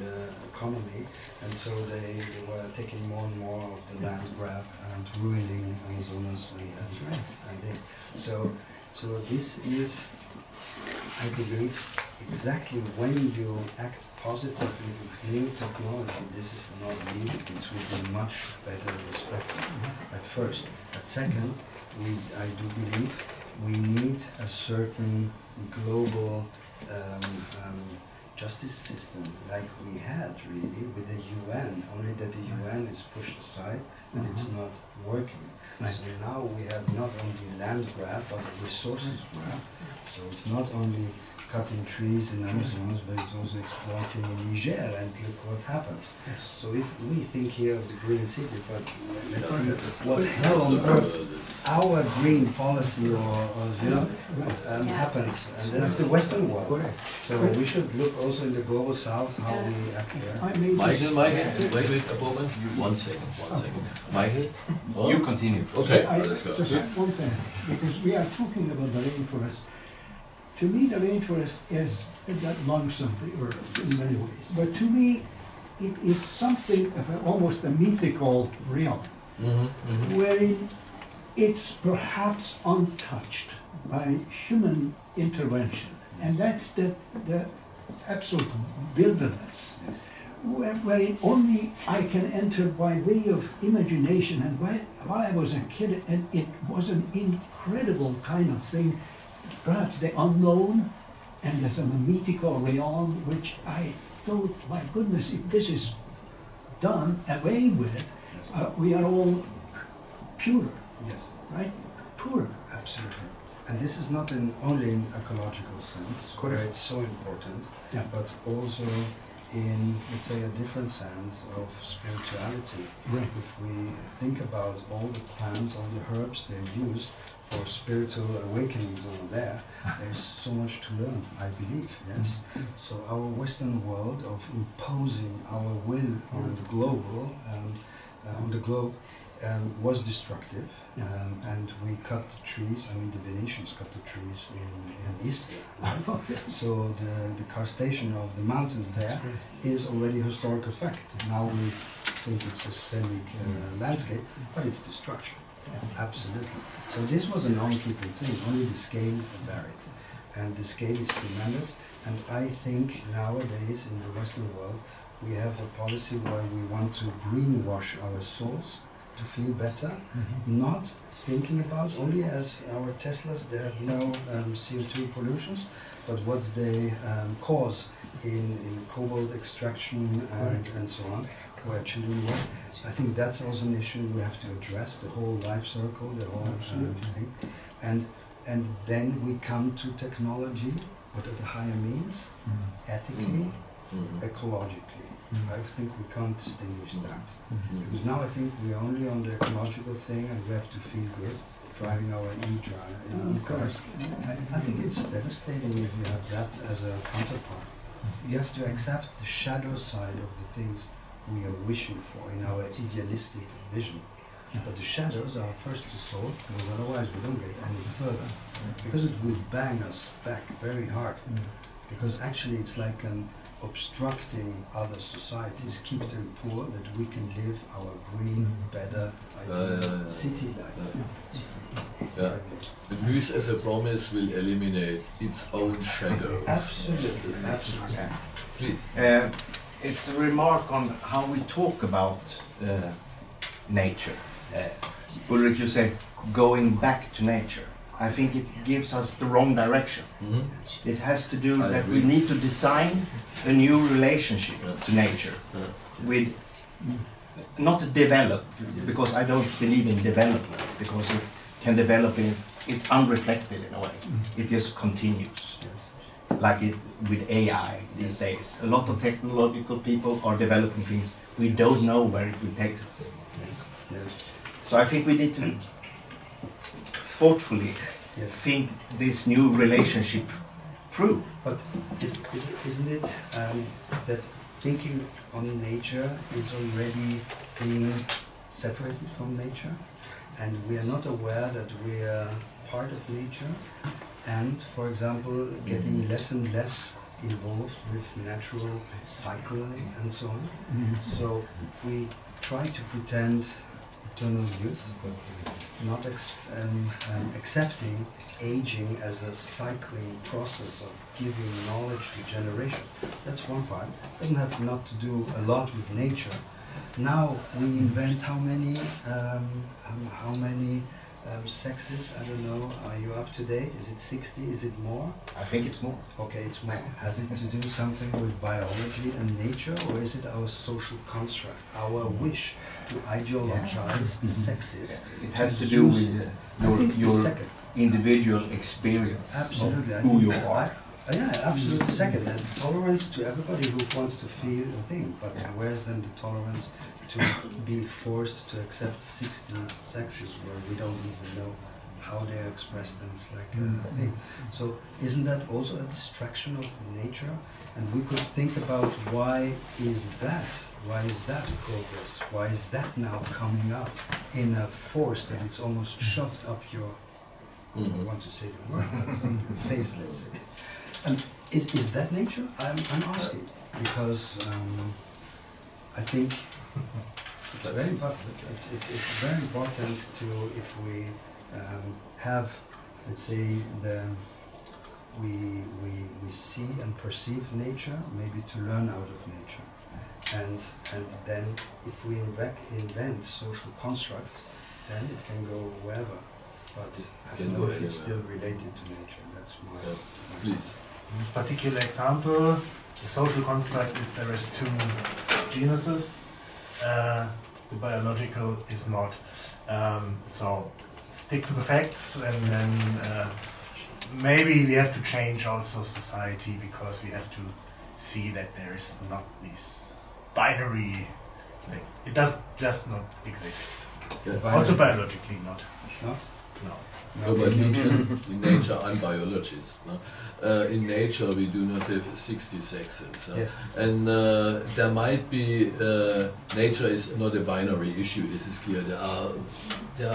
the economy, and so they were taking more and more of the land grab and ruining Amazonas and it. So this is, I believe, exactly when you act positively with new technology. This is not needed. It will be much better respected at first. At second, I do believe we need a certain global justice system like we had really with the UN, only that the UN is pushed aside and it's not working. So now we have not only land grab but resources grab. So it's not only cutting trees in Amazon, but it's also exploiting in Niger, and look what happens. So if we think here of the green city, but let's see what hell on earth our green policy or you know happens, and that's the Western world. So we should look also in the global south how we act there. Michael, wait a moment. One second. Michael? Oh? You continue. Okay, just one thing, because we are talking about the rainforest. To me, the rainforest is the lungs of the earth in many ways. But to me, it is something of almost a mythical realm, wherein it's perhaps untouched by human intervention. And that's the absolute wilderness, wherein only I can enter by way of imagination. And while I was a kid, and it was an incredible kind of thing, perhaps the unknown, and there's a mythical realm, which I thought, my goodness, if this is done away with, we are all purer. Yes. Right? Purer. Absolutely. And this is not only in ecological sense, where it's so important, but also in, let's say, a different sense of spirituality. Right. If we think about all the plants, all the herbs they've used for spiritual awakenings over there, there's so much to learn, I believe, yes. So our Western world of imposing our will on the global, on the globe, was destructive, and we cut the trees. I mean, the Venetians cut the trees in Istria, right? So the carstation of the mountains there is already a historical fact. Now we think it's a scenic landscape, but it's destruction. Absolutely. So this was a non-keeping thing. Only the scale varied, and the scale is tremendous. And I think nowadays in the Western world we have a policy where we want to greenwash our souls to feel better, not thinking about only as our Teslas, they have no CO2 pollutions, but what they cause in cobalt extraction and so on, where children work. I think that's also an issue we have to address, the whole life circle, the whole thing. And then we come to technology, but at a higher means, ethically, ecologically. I think we can't distinguish that. Because now I think we're only on the ecological thing and we have to feel good driving our e-cars. I think it's devastating if you have that as a counterpart. You have to accept the shadow side of the things we are wishing for in our idealistic vision. But the shadows are first to solve, because otherwise we don't get any further. Because it will bang us back very hard. Because actually it's like an obstructing other societies, keep them poor, that we can live our green, better, ideal city life. The muse as a promise will eliminate its own shadows. Absolutely, absolutely. Please. It's a remark on how we talk about nature. Ulrich, you say going back to nature. I think it gives us the wrong direction. It has to do that we need to design a new relationship to nature, with not develop, because I don't believe in development, because it can develop it's unreflected in a way. It just continues, like it with AI these days. A lot of technological people are developing things. We don't know where it will take us. So I think we need to thoughtfully think this new relationship through. But isn't it that thinking on nature is already being separated from nature, and we are not aware that we are part of nature, and, for example, getting less and less involved with natural cycling and so on. So we try to pretend eternal youth, not accepting aging as a cycling process of giving knowledge to generation. That's one part. Doesn't have not to do a lot with nature. Now we invent how many sexes? I don't know. Are you up to date? Is it 60? Is it more? I think it's more. Okay, it's more. Has it to do something with biology and nature, or is it our social construct, our wish to ideologize the sexes? It has to do with your individual experience. Absolutely. Of who you are. Yeah, absolutely. Second, and tolerance to everybody who wants to feel a thing, but where's then the tolerance to be forced to accept 60 sexes where we don't even know how they're expressed, and it's like a thing. So isn't that also a distraction of nature? And we could think about why is that? Why is that progress? Why is that now coming out in a force that it's almost shoved up your, I want to say the word, face, let's say. And is that nature? I'm asking, because I think it's very important. It's very important to, if we have, let's say, we see and perceive nature, maybe to learn out of nature, and then if we invent social constructs, then it can go wherever. But I don't know if it's still related to nature. That's my. Please. In this particular example, the social construct is there is two genuses. The biological is not. So stick to the facts, and then maybe we have to change also society, because we have to see that there is not this binary thing. It does just not exist. Yeah. Also biologically not. No? No. No, but in nature, I'm biologist. No? In nature, we do not have 60 sexes. Yes. And there might be, nature is not a binary issue, this is clear. There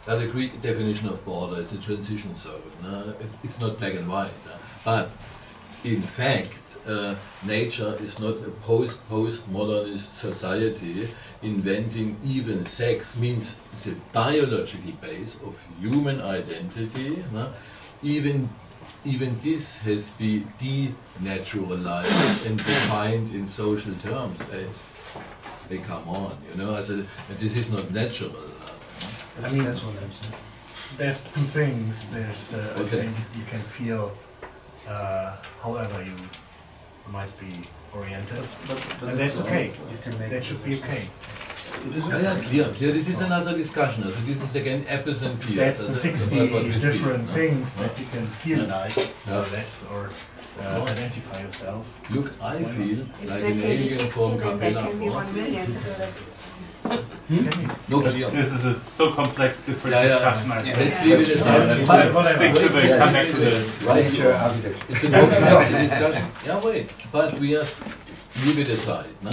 are the Greek definition of border, it's a transition zone. It's not black and white. But in fact, nature is not a postmodernist society inventing even sex, means the biological base of human identity. Even this has been denaturalized and defined in social terms. They come on, you know, this is not natural. I mean, that's what I'm saying. There's two things. There's I Okay. think you can feel however you might be oriented, and that's okay. You can make That should be okay. It is Yeah, clear. This is another discussion. So this is again apples and pears. That's the 60 what we speak, different no? things that you can feel like, more or Yeah. less, or identify yourself. Look, I feel If like there an can be alien 60, from then there Capella can be 1 4. million, so that's... No, clear. This is a so complex, different Yeah, yeah. discussion. I'd say. Let's leave it aside. Let's But stick to the Yeah, connected. Right. nature architecture. It's a non discussion. Yeah, wait. But we are leave it aside. No?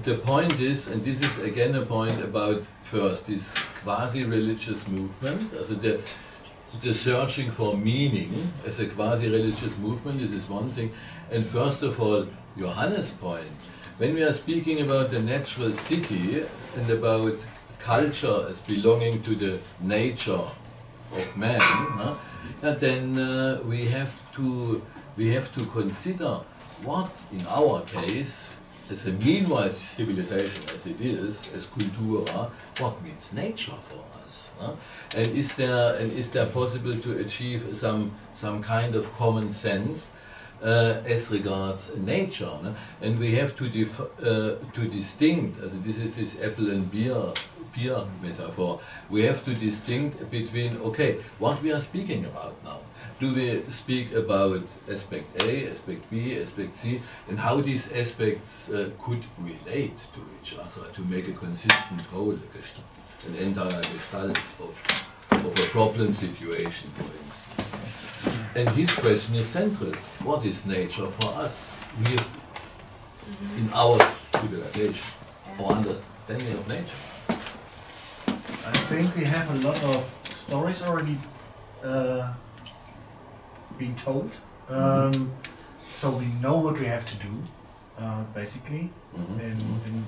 The point is, and this is again a point about first this quasi-religious movement, also the searching for meaning as a quasi-religious movement. This is one thing, and first of all, Johannes' point. When we are speaking about the natural city and about culture as belonging to the nature of man, then we have to consider what, in our case, as a meanwhile civilization as it is, as cultura, what means nature for us, and is there possible to achieve some kind of common sense as regards nature, and we have to distinct. This is this apple and beer metaphor. We have to distinct between what we are speaking about now. Do we speak about aspect A, aspect B, aspect C, and how these aspects could relate to each other to make a consistent whole, an entire gestalt of a problem situation, for instance. And his question is central. What is nature for us? We, in our civilization, or understanding of nature? I think we have a lot of stories already being told, so we know what we have to do, basically,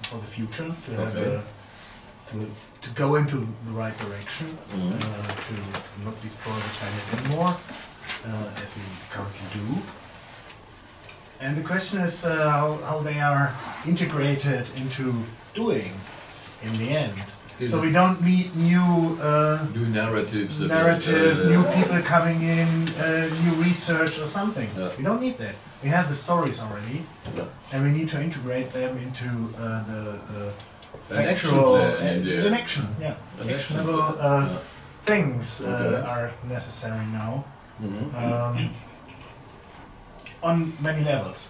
for the future to have to go into the right direction, to not destroy the planet anymore, as we currently do. And the question is how they are integrated into doing in the end. So we don't need new narratives, new people coming in, new research or something. Yeah. We don't need that. We have the stories already, Yeah. and we need to integrate them into the An action factual, plan, yeah. an action, yeah. An action Actionable plan, yeah. things Okay. are necessary now, on many levels.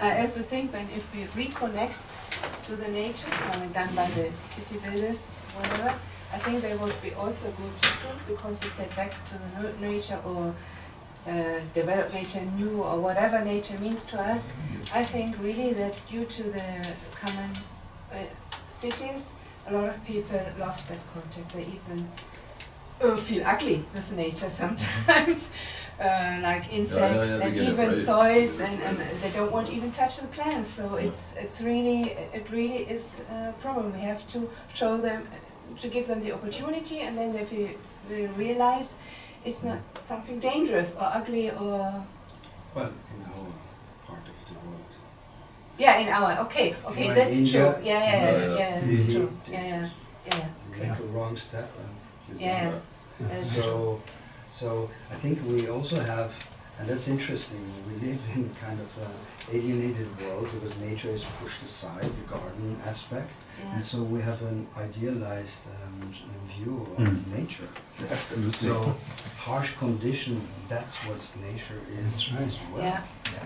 I also think if we reconnect to the nature, done by the city builders, whatever, I think they would be also good too, because you said back to the nature or develop nature new or whatever nature means to us. I think really that due to the common cities, a lot of people lost that contact. They even feel ugly with nature sometimes. Like insects and even soils, and they don't want to even touch the plants. So it really is a problem. We have to show them, to give them the opportunity, and then they will realize it's not something dangerous or ugly or. Well, in our part of the world. Yeah, in our okay, Like that's India, true. Yeah, that's true. Yeah. You make a wrong step. And you Yeah. So I think we also have And that's interesting. We live in kind of an alienated world because nature is pushed aside, the garden aspect. And so we have an idealized view of nature. So harsh condition, that's what nature is as well. Yeah.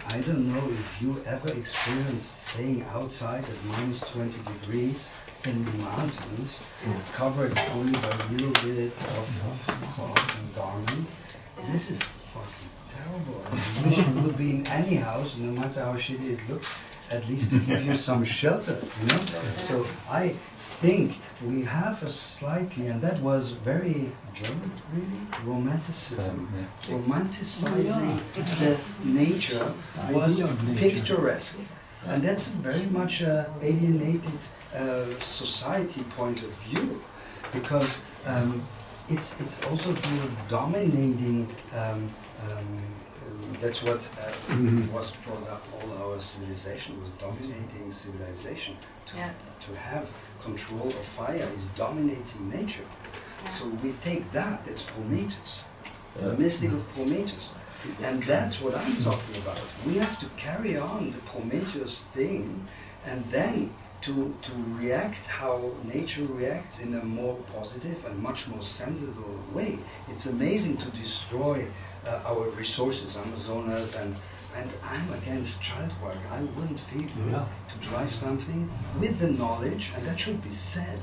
I don't know if you ever experienced staying outside at minus 20 degrees in the mountains, covered only by a little bit of cloth and garment. This is fucking terrible. I wish you would be in any house, no matter how shitty it looks, at least to give you some shelter, you know? So I think we have a slightly, and that was very German, really, romanticism. Romanticizing the nature was picturesque. And that's very much alienated society point of view, because it's also to a dominating. That's what was brought up. All our civilization was dominating civilization. To have control of fire is dominating nature. So we take that. That's Prometheus, the mystic of Prometheus. And that's what I'm talking about. We have to carry on the Prometheus thing, and then to react how nature reacts in a more positive and much more sensible way. It's amazing to destroy our resources, Amazonas, and I'm against child work. I wouldn't feel good to drive something with the knowledge, and that should be said.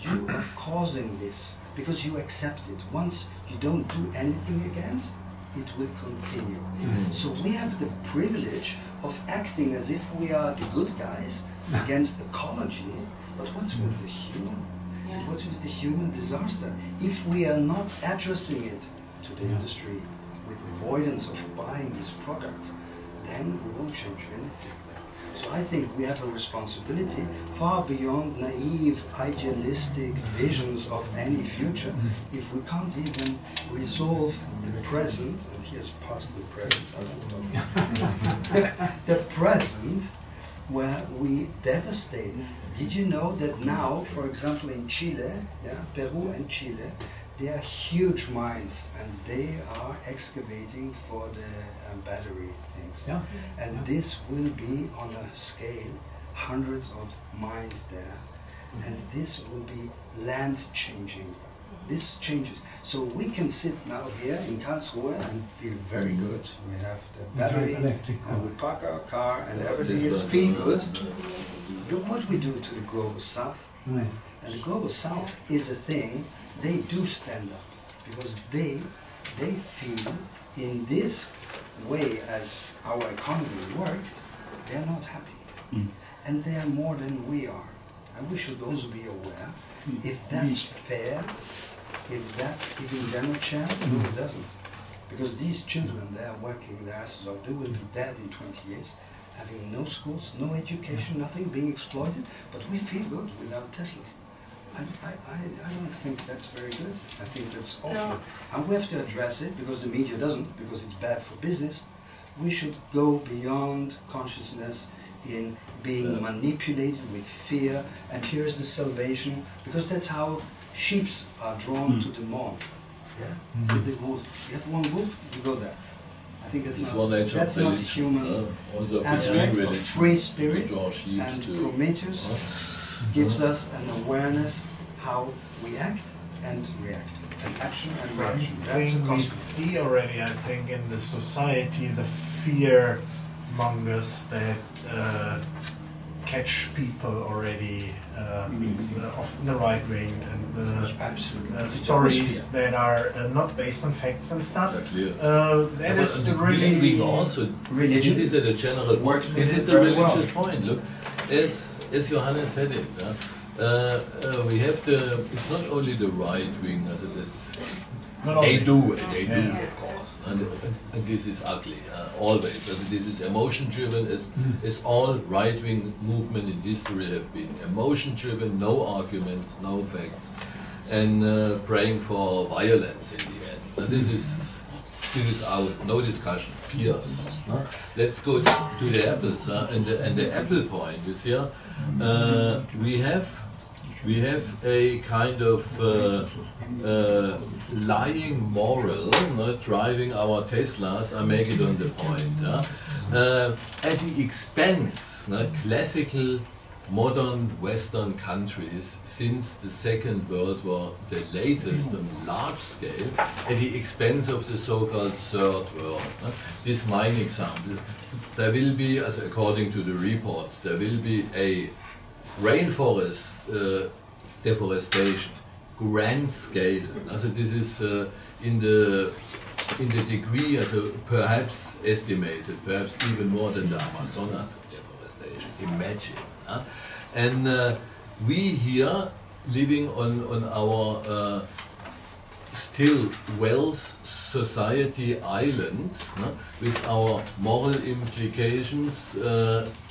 You are causing this because you accept it. Once you don't do anything against, it will continue. So we have the privilege of acting as if we are the good guys against ecology, but what's with the human? And what's with the human disaster? If we are not addressing it to the industry with avoidance of buying these products, then we won't change anything. So I think we have a responsibility far beyond naive, idealistic visions of any future. If we can't even resolve the present, and here's past the present, I don't know, the present, where we devastate. Did you know that now, for example, in Chile, Peru and Chile, there are huge mines, and they are excavating for the battery things. And this will be on a scale, hundreds of miles there, and this will be land changing. This changes. So we can sit now here in Karlsruhe and feel very good. We have the battery, and we park our car, and everything is feel good. Look what we do to the global south. And the global south is a thing. They do stand up because they feel in this way as our economy worked, they're not happy. And they are more than we are. And we should also be aware if that's fair, if that's giving them a chance. No, it doesn't. Because these children, they are working their asses off. They will be dead in 20 years, having no schools, no education, nothing, being exploited. But we feel good without Teslas. I don't think that's very good. I think that's awful. No. And we have to address it because the media doesn't, because it's bad for business. We should go beyond consciousness in being manipulated with fear, and here's the salvation, because that's how sheep are drawn to the mob. With the wolf. You have one wolf, you go there. I think that's not the human aspect of free spirit, and Prometheus gives us an awareness how we act and react, and action and reaction. That's a we see already, I think, in the society, the fear mongers that catch people already, often the right wing, and the stories that are not based on facts and stuff. That is really also religion. This is a general work. This is the religious point. Look, as Johannes said it, we have it's not only the right wing, they do, of course, and this is ugly, always. This is emotion driven, as all right wing movement in history have been emotion driven, no arguments, no facts, and praying for violence in the end. And this is out, no discussion, peers. Let's go to the apples, and the apple point is here. We have We have a kind of lying moral, driving our Teslas, I make it on the point, at the expense, classical modern Western countries since the Second World War, the latest on large scale, at the expense of the so-called Third World. This is my example. There will be, as according to the reports, there will be a rainforest deforestation, grand scale. Also this is in the degree, perhaps estimated, perhaps even more than the Amazonas deforestation. Imagine. And we here, living on our still wealth society island, with our moral implications,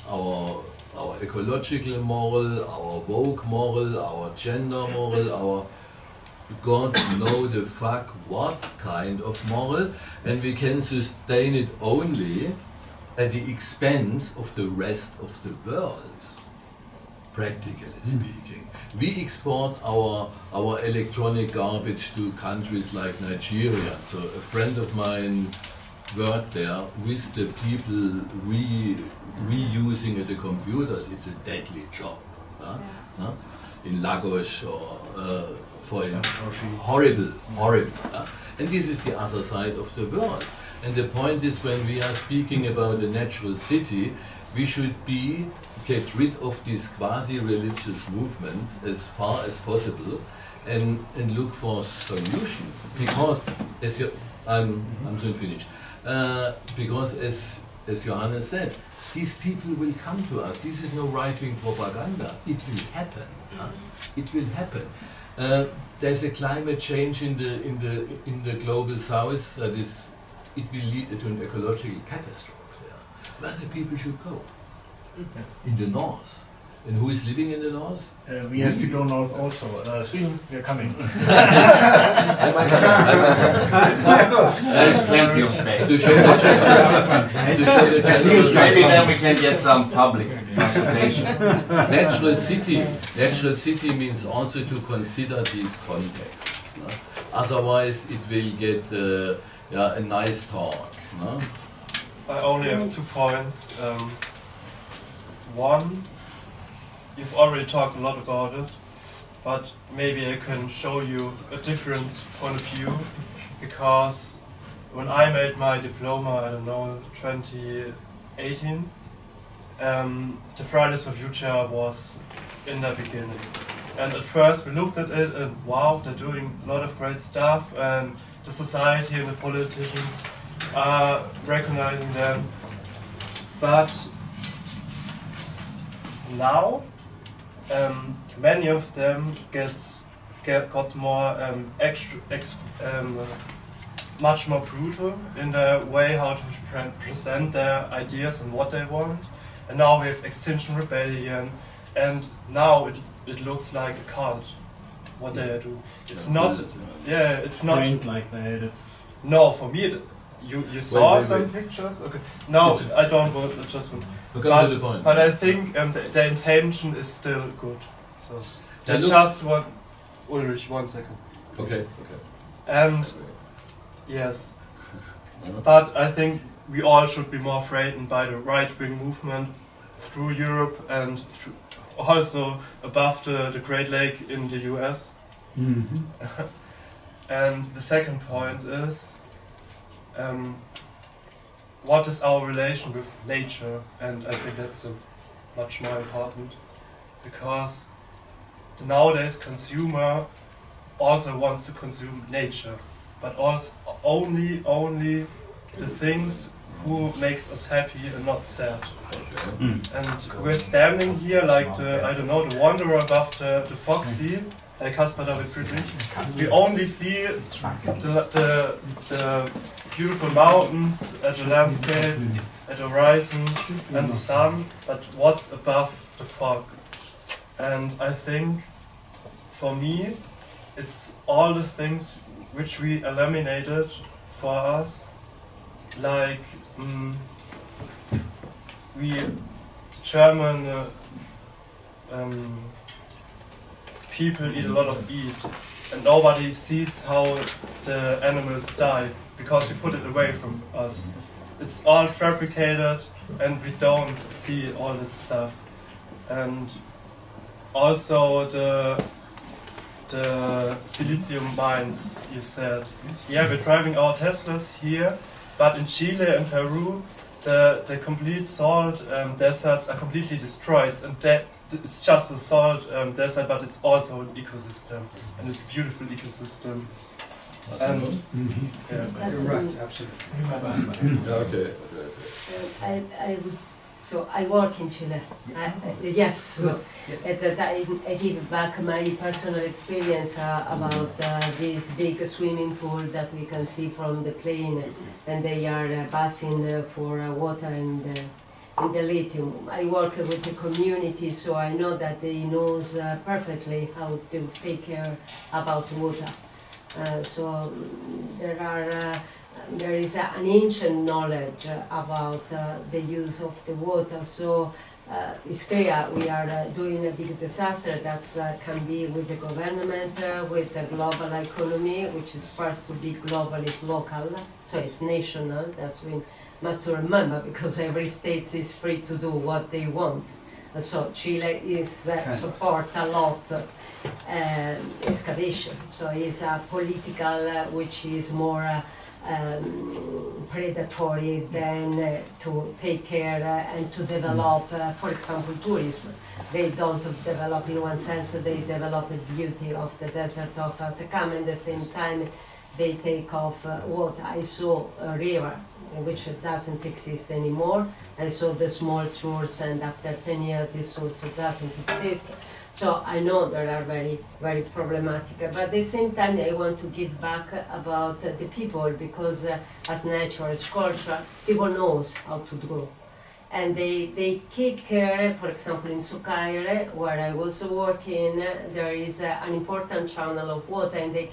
our ecological moral, our woke moral, our gender moral, our God know the fuck what kind of moral, and we can sustain it only at the expense of the rest of the world, practically speaking. We export our electronic garbage to countries like Nigeria. So a friend of mine worked there with the people reusing the computers. It's a deadly job. In Lagos or horrible. And this is the other side of the world. And the point is, when we are speaking about a natural city, we should get rid of these quasi-religious movements as far as possible and look for solutions. Because, I'm soon finished. Because as Johannes said, these people will come to us. This is no right-wing propaganda. It will happen. It will happen. There's a climate change in the global south that is. It will lead to an ecological catastrophe there. Where the people should go? In the north. And who is living in the north? We have to go north also. Sweden, we are coming. There is plenty of space. Maybe then we can get some public consultation. Natural city means also to consider these contexts. No? Otherwise it will get a nice talk. No? I only have 2 points. One, you've already talked a lot about it, but maybe I can show you a different point of view, because when I made my diploma, I don't know, 2018, the Fridays for Future was in the beginning. And at first we looked at it and wow, they're doing a lot of great stuff, and the society and the politicians are recognizing them. But now, many of them got more much more brutal in the way how to present their ideas and what they want. And now we have Extinction Rebellion, and now it looks like a cult. What they do, it's not. Yeah, it's not like that. It's no, for me. You saw some pictures? Okay. No, I don't want to just. But I think the intention is still good. So just one, Ulrich, 1 second. Okay. And yes, but I think we all should be more frightened by the right-wing movement through Europe and also above the Great Lake in the US. And the second point is, what is our relation with nature? And I think that's much more important, because the nowadays consumer also wants to consume nature, but also only the things who makes us happy and not sad. And we're standing here like the wanderer above the Foxy, like Caspar David Friedrich. We only see the beautiful mountains, the landscape, the horizon and the sun, but what's above the fog? And I think, for me, it's all the things which we eliminated for us, like we German people eat a lot of meat, and nobody sees how the animals die because we put it away from us. It's all fabricated, and we don't see all that stuff. And also the silicium mines, you said. Yeah, we're driving our Teslas here, but in Chile and Peru, the complete salt deserts are completely destroyed, and it's just a salt desert, but it's also an ecosystem, and it's a beautiful ecosystem. And, yes. You're right, absolutely. Okay. I would, so I work in Chile. Yes, so that I give back my personal experience about this big swimming pool that we can see from the plane, and they are passing for water and the lithium. I work with the community, so I know that they knows perfectly how to take care about water. So there is an ancient knowledge about the use of the water. So it's clear we are doing a big disaster that can be with the government, with the global economy, which is first to be global is local, so it's national. That's we must remember, because every state is free to do what they want. So Chile is support a lot excavation. So it's a political which is more predatory than to take care and to develop, for example, tourism. They don't develop in one sense, they develop the beauty of the desert of Atacama, and at the same time they take off water. I saw a river which doesn't exist anymore. I saw the small source, and after 10 years this source doesn't exist. So I know they are very, very problematic. But at the same time, I want to give back about the people, because as nature, as culture, people knows how to grow. And they keep care, for example, in Sucaire, where I was working, there is an important channel of water, and they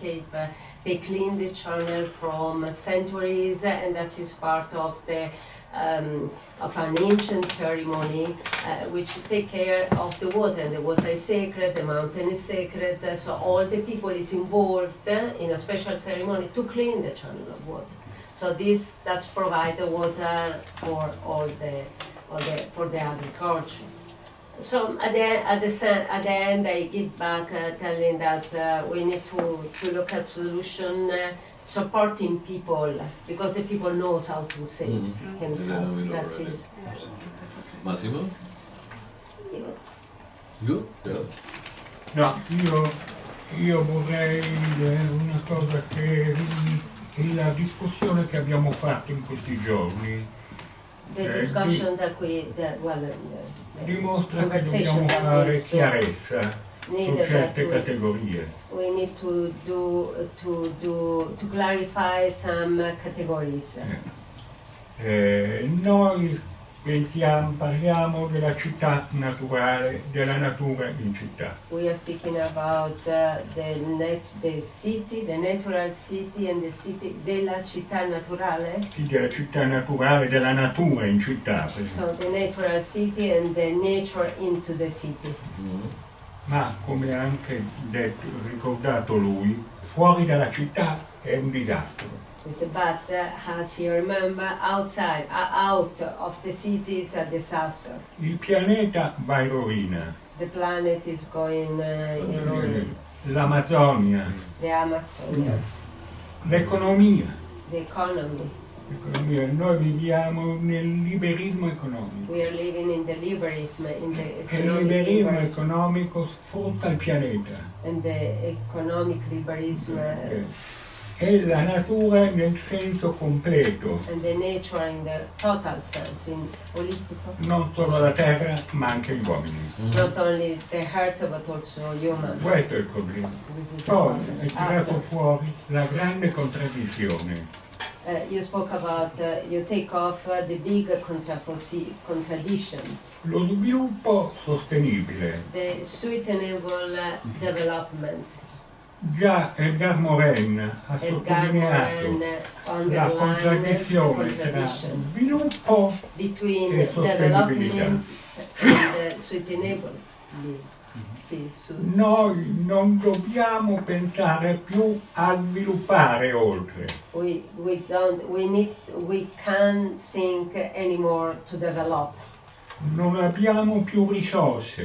clean the channel from centuries, and that is part of the of an ancient ceremony which take care of the water. And the water is sacred, the mountain is sacred, so all the people is involved in a special ceremony to clean the channel of water. So that's provide the water for for the agriculture. So at the end I give back telling that we need to look at solution supporting people, because the people knows how to save himself. That's it. Massimo? You? Yeah. No, io vorrei dire una cosa, che la discussione che abbiamo fatto in questi giorni dimostra che dobbiamo fare chiarezza su certe categorie. We need to clarify some categories. Noi parliamo della città naturale, della natura in città. We are speaking about the city, the natural city, and the city della città naturale. Sì, della città naturale, della natura in città. So the natural city and the nature into the city. Ma come ha anche ricordato lui, fuori dalla città è un disastro. But as he remember, outside, out of the city is a disaster. Il pianeta va in rovina. The planet is going in ruin. L'Amazzonia. The Amazonians. L'economia. The economy. Noi viviamo nel liberismo economico. We are living in the liberalism, in the e il liberismo economico sfrutta il pianeta. And the economic liberalism. E la natura nel senso completo. And the nature in the total sense, in holistico. Non solo la terra, ma anche gli uomini. Not only the earth, but also human. Questo è il problema. Poi è tirato fuori la grande contraddizione. You spoke about, you take off the big contradiction. Lo sviluppo sostenibile. The sustainable development. Già Edgar Morin ha sottolineato la contraddizione tra sviluppo e sostenibilità. And sustainable Noi non dobbiamo pensare più a sviluppare oltre. We can't think anymore to develop. Non abbiamo più risorse.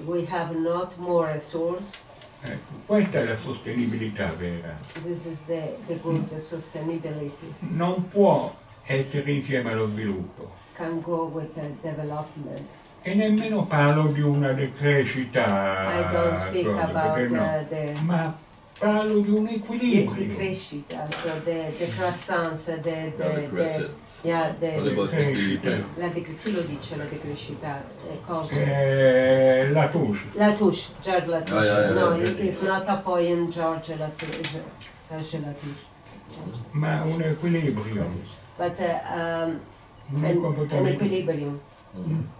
We have not more resource. Ecco, questa è la sostenibilità vera. This is the good sustainability. Non può essere insieme allo sviluppo. Can go with the development. E nemmeno parlo di una decrescita. I don't speak about no. the parlo di un equilibrio. The crescita, so the croissance, the chi lo dice la decrescita? Latouche. Latouche, George Latouche. Yeah. No, it's not a poem, George Latouche. Serge Latouche. Ma un equilibrio. But an equilibrium.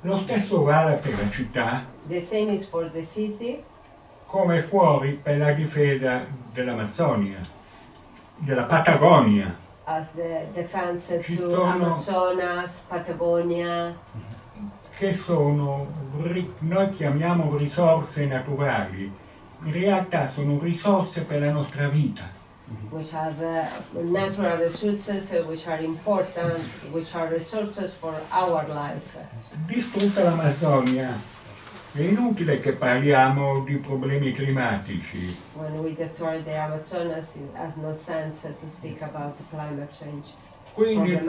Lo stesso vale per la città. The same is for the city. Come fuori per la difesa dell'Amazzonia, della Patagonia. As the defense to Amazonas, Patagonia. Che sono, noi chiamiamo risorse naturali, in realtà sono risorse per la nostra vita. Which have natural resources which are important, which are resources for our life. Distrutta l'Amazzonia, è inutile che parliamo di problemi climatici. When we destroy the Amazonas, it has no sense to speak about the climate change. Quindi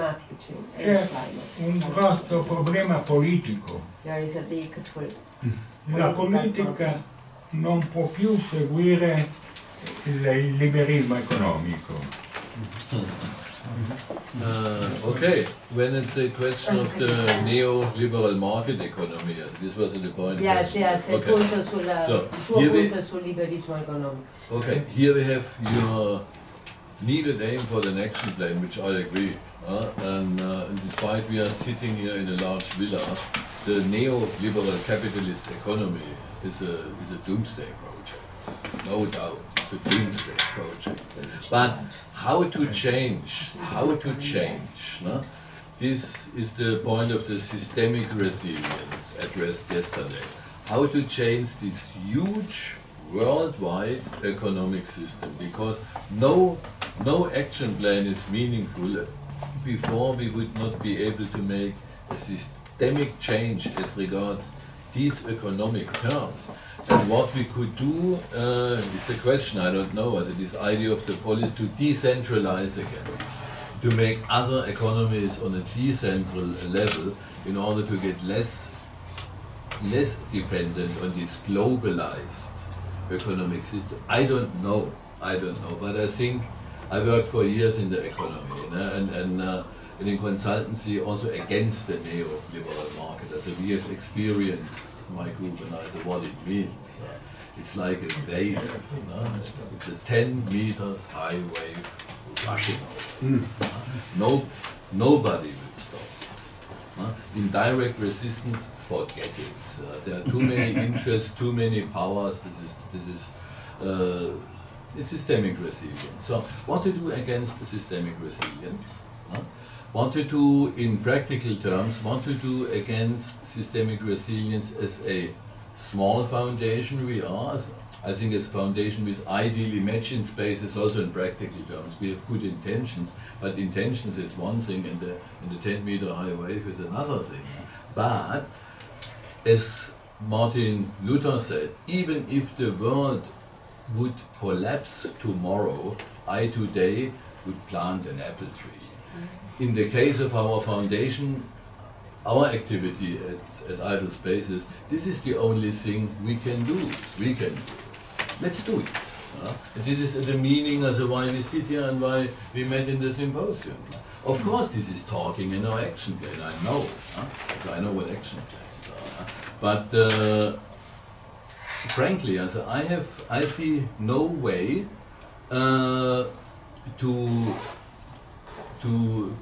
c'è un grosso problema politico. There is a big La politica non può più seguire il liberismo economico. Okay, when it's a question of the neoliberal market economy, this was the point. Yes, okay. Punto sul liberismo economico. Okay, here we have your needed aim for the action plan, which I agree. And despite we are sitting here in a large villa, the neoliberal capitalist economy is a doomsday project, no doubt. It's a doomsday project. But how to change? How to change? No? This is the point of the systemic resilience addressed yesterday. How to change this huge worldwide economic system, because no action plan is meaningful before we would not be able to make a systemic change as regards these economic terms. And what we could do, it's a question, I don't know, whether this idea of the policy to decentralize again, to make other economies on a decentral level in order to get less dependent on this globalized economic system. I don't know, but I think I worked for years in the economy, and in consultancy also against the neoliberal market. So we have experienced, my group and I, what it means. It's like a wave. It's a 10 meters high wave rushing over. Nobody will stop. Indirect resistance, forget it. There are too many interests, too many powers. This is it's systemic resilience. So, what to do against the systemic resilience? What to do in practical terms? What to do against systemic resilience as a small foundation we are? I think as a foundation with ideal imagined spaces, also in practical terms. We have good intentions, but intentions is one thing, and the 10-meter high wave is another thing. But as Martin Luther said, even if the world would collapse tomorrow, I today would plant an apple tree. In the case of our foundation, our activity at Idle Spaces, this is the only thing we can do. Let's do it. This is the meaning as to why we sit here and why we met in the symposium. Of course, this is talking and no action plan. I know. So I know what action plans are. But frankly, I see no way to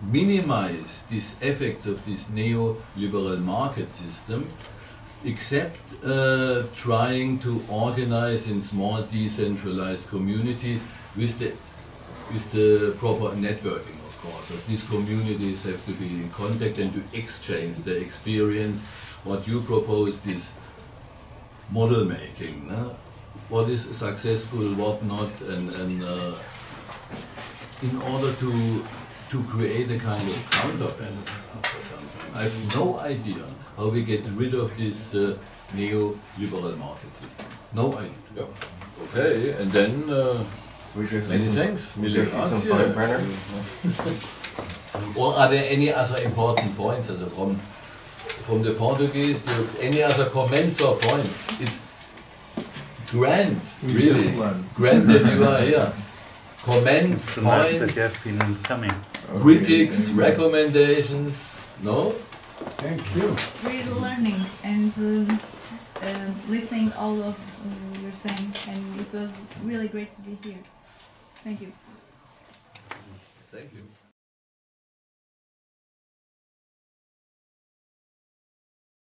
minimize these effects of this neoliberal market system, except trying to organize in small decentralized communities with the proper networking, of course. So these communities have to be in contact and to exchange their experience. What you proposed is model making. No? What is successful, what not, and in order to create a kind of counterbalance for something. I have no idea how we get rid of this neoliberal market system. No idea. Okay, and then many thanks. Or are there any other important points as from the Portuguese? You have any other comments or points? It's grand, really grand that you are here. Comments, It's nice points, that you have been coming. critics, recommendations. No? Thank you. We're learning and listening all of you're saying, and it was really great to be here. Thank you. Thank you.